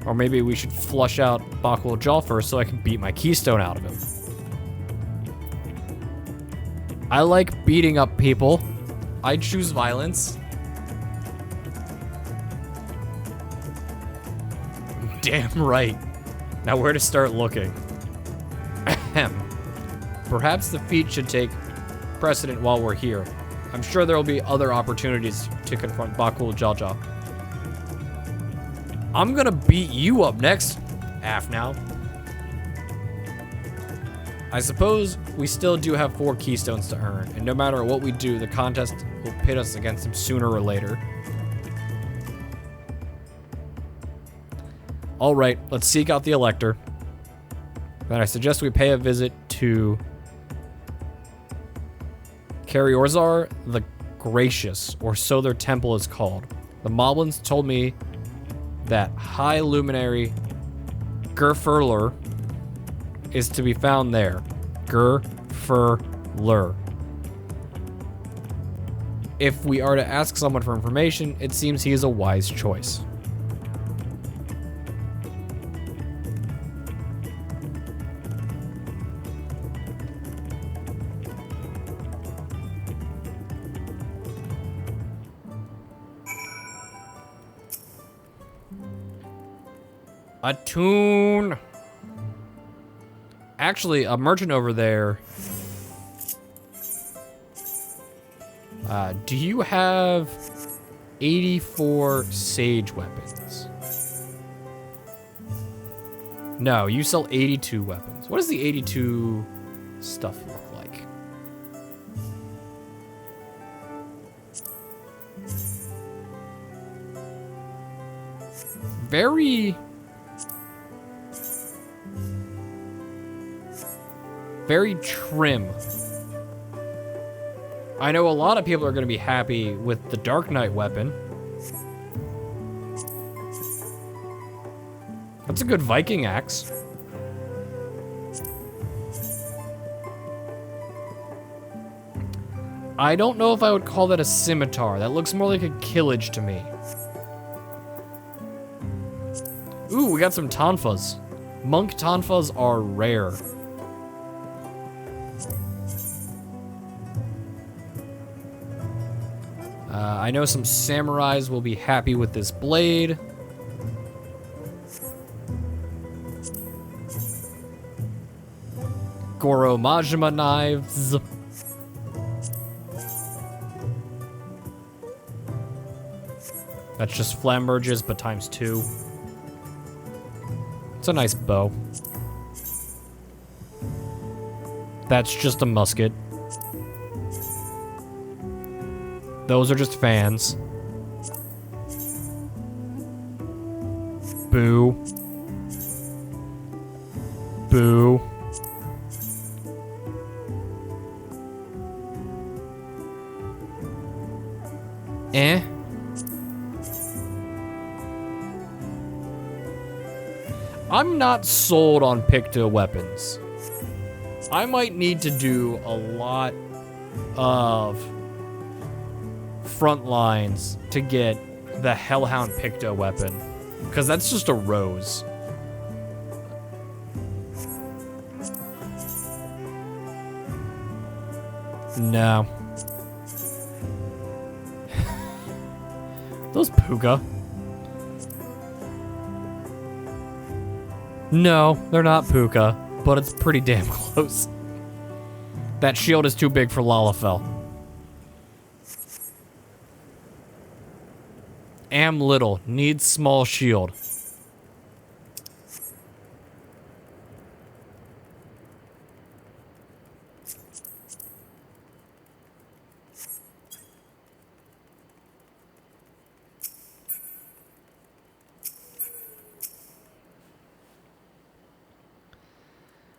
Or maybe we should flush out Bakuul Jal first so I can beat my keystone out of him. I like beating up people. I choose violence. Damn right. Now where to start looking? Ahem. Perhaps the feat should take precedent while we're here. I'm sure there will be other opportunities to confront Bakuul Jalja. I'm gonna beat you up next, now. I suppose we still do have 4 keystones to earn, and no matter what we do, the contest will pit us against him sooner or later. Alright, let's seek out the Elector. Then I suggest we pay a visit to Cariorzar the Gracious, or so their temple is called. The Moblins told me that High Luminary Gerfurler is to be found there. Gerfurler. If we are to ask someone for information, it seems he is a wise choice. A tune. Actually, a merchant over there. Do you have 84 sage weapons? No, you sell 82 weapons. What does the 82 stuff look like? Very trim. I know a lot of people are going to be happy with the Dark Knight weapon. That's a good Viking axe. I don't know if I would call that a scimitar. That looks more like a killage to me. Ooh, we got some tonfas. Monk tonfas are rare. I know some samurais will be happy with this blade. Goro Majima knives. That's just flamberges, but times 2. It's a nice bow. That's just a musket. Those are just fans. Boo. Boo. Eh? I'm not sold on Picto weapons. I might need to do a lot of front lines to get the Hellhound Picto weapon, because that's just a rose. No. Those puka. No, they're not puka, but it's pretty damn close. That shield is too big for Lalafell. Am little, needs small shield.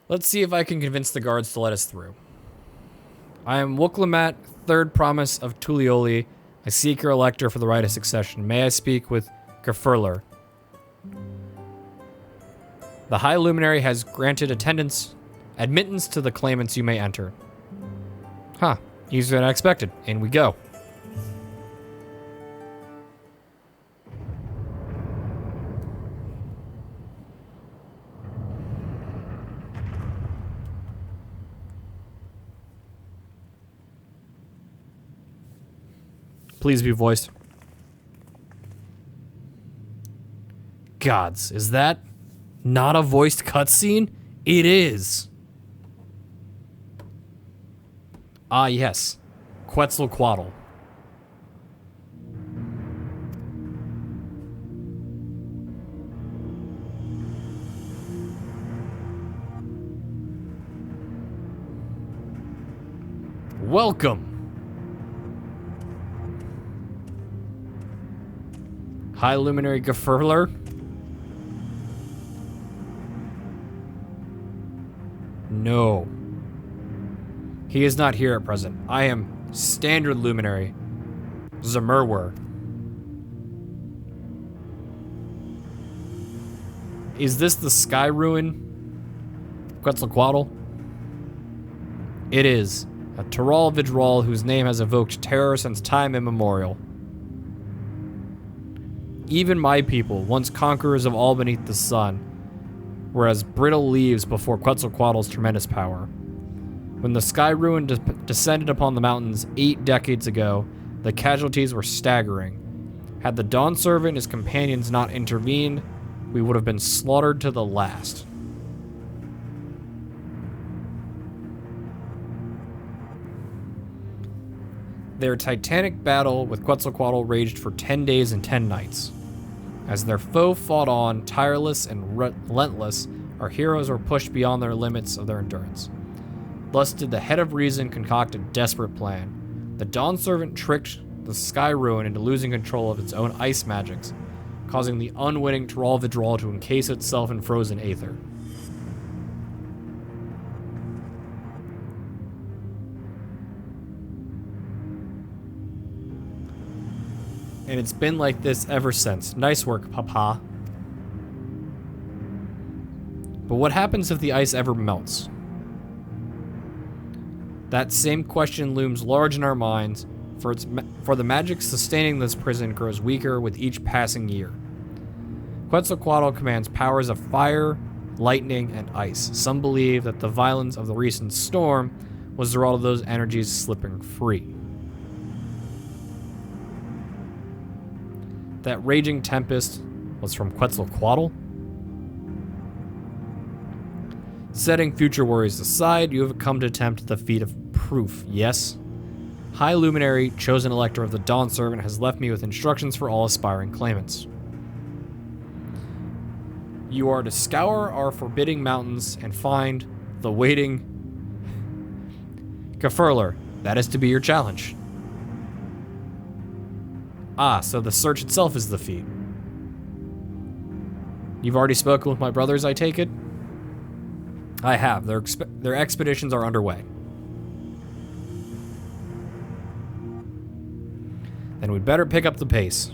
Let's see if I can convince the guards to let us through. I am Wooklamat, third promise of Tulioli. I seek your elector for the right of succession. May I speak with Gefurler? The High Luminary has granted admittance to the claimants. You may enter. Huh. Easier than I expected. In we go. Please be voiced. Gods, is that not a voiced cutscene? It is. Ah, yes. Quetzalcoatl. Welcome. High Luminary Gefurler. No. He is not here at present. I am Standard Luminary Zemurwer. Is this the Sky Ruin Quetzalcoatl? It is. A Taral Vidral whose name has evoked terror since time immemorial. Even my people, once conquerors of all beneath the sun, were as brittle leaves before Quetzalcoatl's tremendous power. When the Sky Ruin descended upon the mountains 8 decades ago, the casualties were staggering. Had the Dawn Servant and his companions not intervened, we would have been slaughtered to the last. Their titanic battle with Quetzalcoatl raged for 10 days and 10 nights. As their foe fought on, tireless and relentless, our heroes were pushed beyond their limits of their endurance. Thus did the Head of Reason concoct a desperate plan. The Dawn Servant tricked the Sky Ruin into losing control of its own ice magics, causing the unwitting Taral Vidral to encase itself in frozen aether. And it's been like this ever since. Nice work, Papa. But what happens if the ice ever melts? That same question looms large in our minds, for the magic sustaining this prison grows weaker with each passing year. Quetzalcoatl commands powers of fire, lightning, and ice. Some believe that the violence of the recent storm was the result of those energies slipping free. That raging tempest was from Quetzalcoatl? Setting future worries aside, you have come to attempt the feat of proof, yes? High Luminary, chosen elector of the Dawn Servant, has left me with instructions for all aspiring claimants. You are to scour our forbidding mountains and find the waiting Gefurler. That is to be your challenge. Ah, so the search itself is the feat. You've already spoken with my brothers, I take it? I have. Their expeditions are underway. Then we'd better pick up the pace.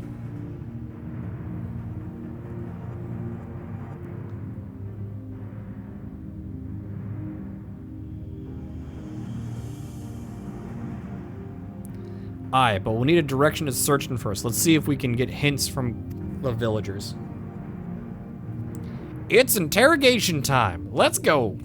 Aye, but we'll need a direction to search in first. Let's see if we can get hints from the villagers. It's interrogation time. Let's go.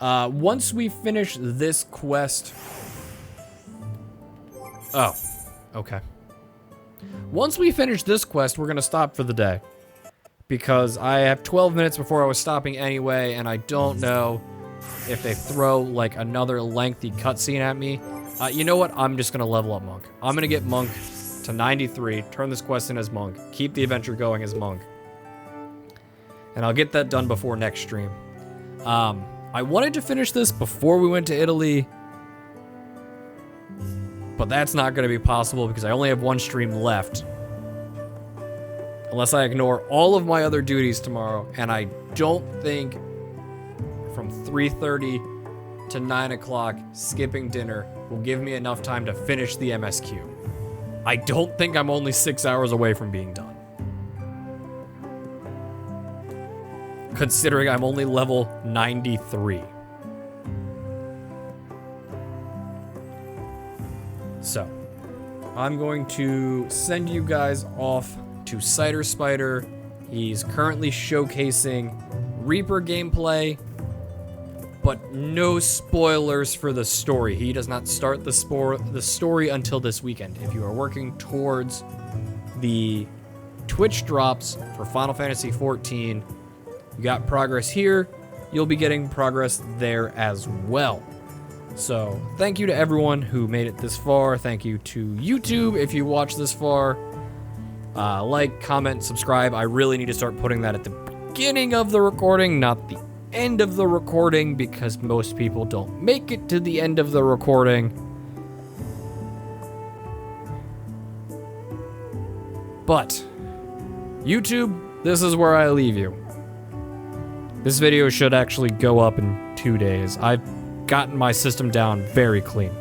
Once we finish this quest... Oh, okay. Once we finish this quest, we're going to stop for the day. Because I have 12 minutes before I was stopping anyway, and I don't know if they throw, like, another lengthy cutscene at me. You know what? I'm just going to level up Monk. I'm going to get Monk to 93, turn this quest in as Monk, keep the adventure going as Monk. And I'll get that done before next stream. I wanted to finish this before we went to Italy, but that's not going to be possible because I only have one stream left. Unless I ignore all of my other duties tomorrow, and I don't think from 3:30 to 9 o'clock skipping dinner will give me enough time to finish the MSQ. I don't think I'm only 6 hours away from being done. Considering I'm only level 93. So, I'm going to send you guys off to Cider Spider. He's currently showcasing Reaper gameplay, but no spoilers for the story. He does not start the story until this weekend. If you are working towards the Twitch drops for Final Fantasy XIV, you got progress here, you'll be getting progress there as well. So, thank you to everyone who made it this far. Thank you to YouTube if you watched this far. Like, comment, subscribe. I really need to start putting that at the beginning of the recording, not the end of the recording, because most people don't make it to the end of the recording. But, YouTube, this is where I leave you. This video should actually go up in 2 days. I've gotten my system down very clean.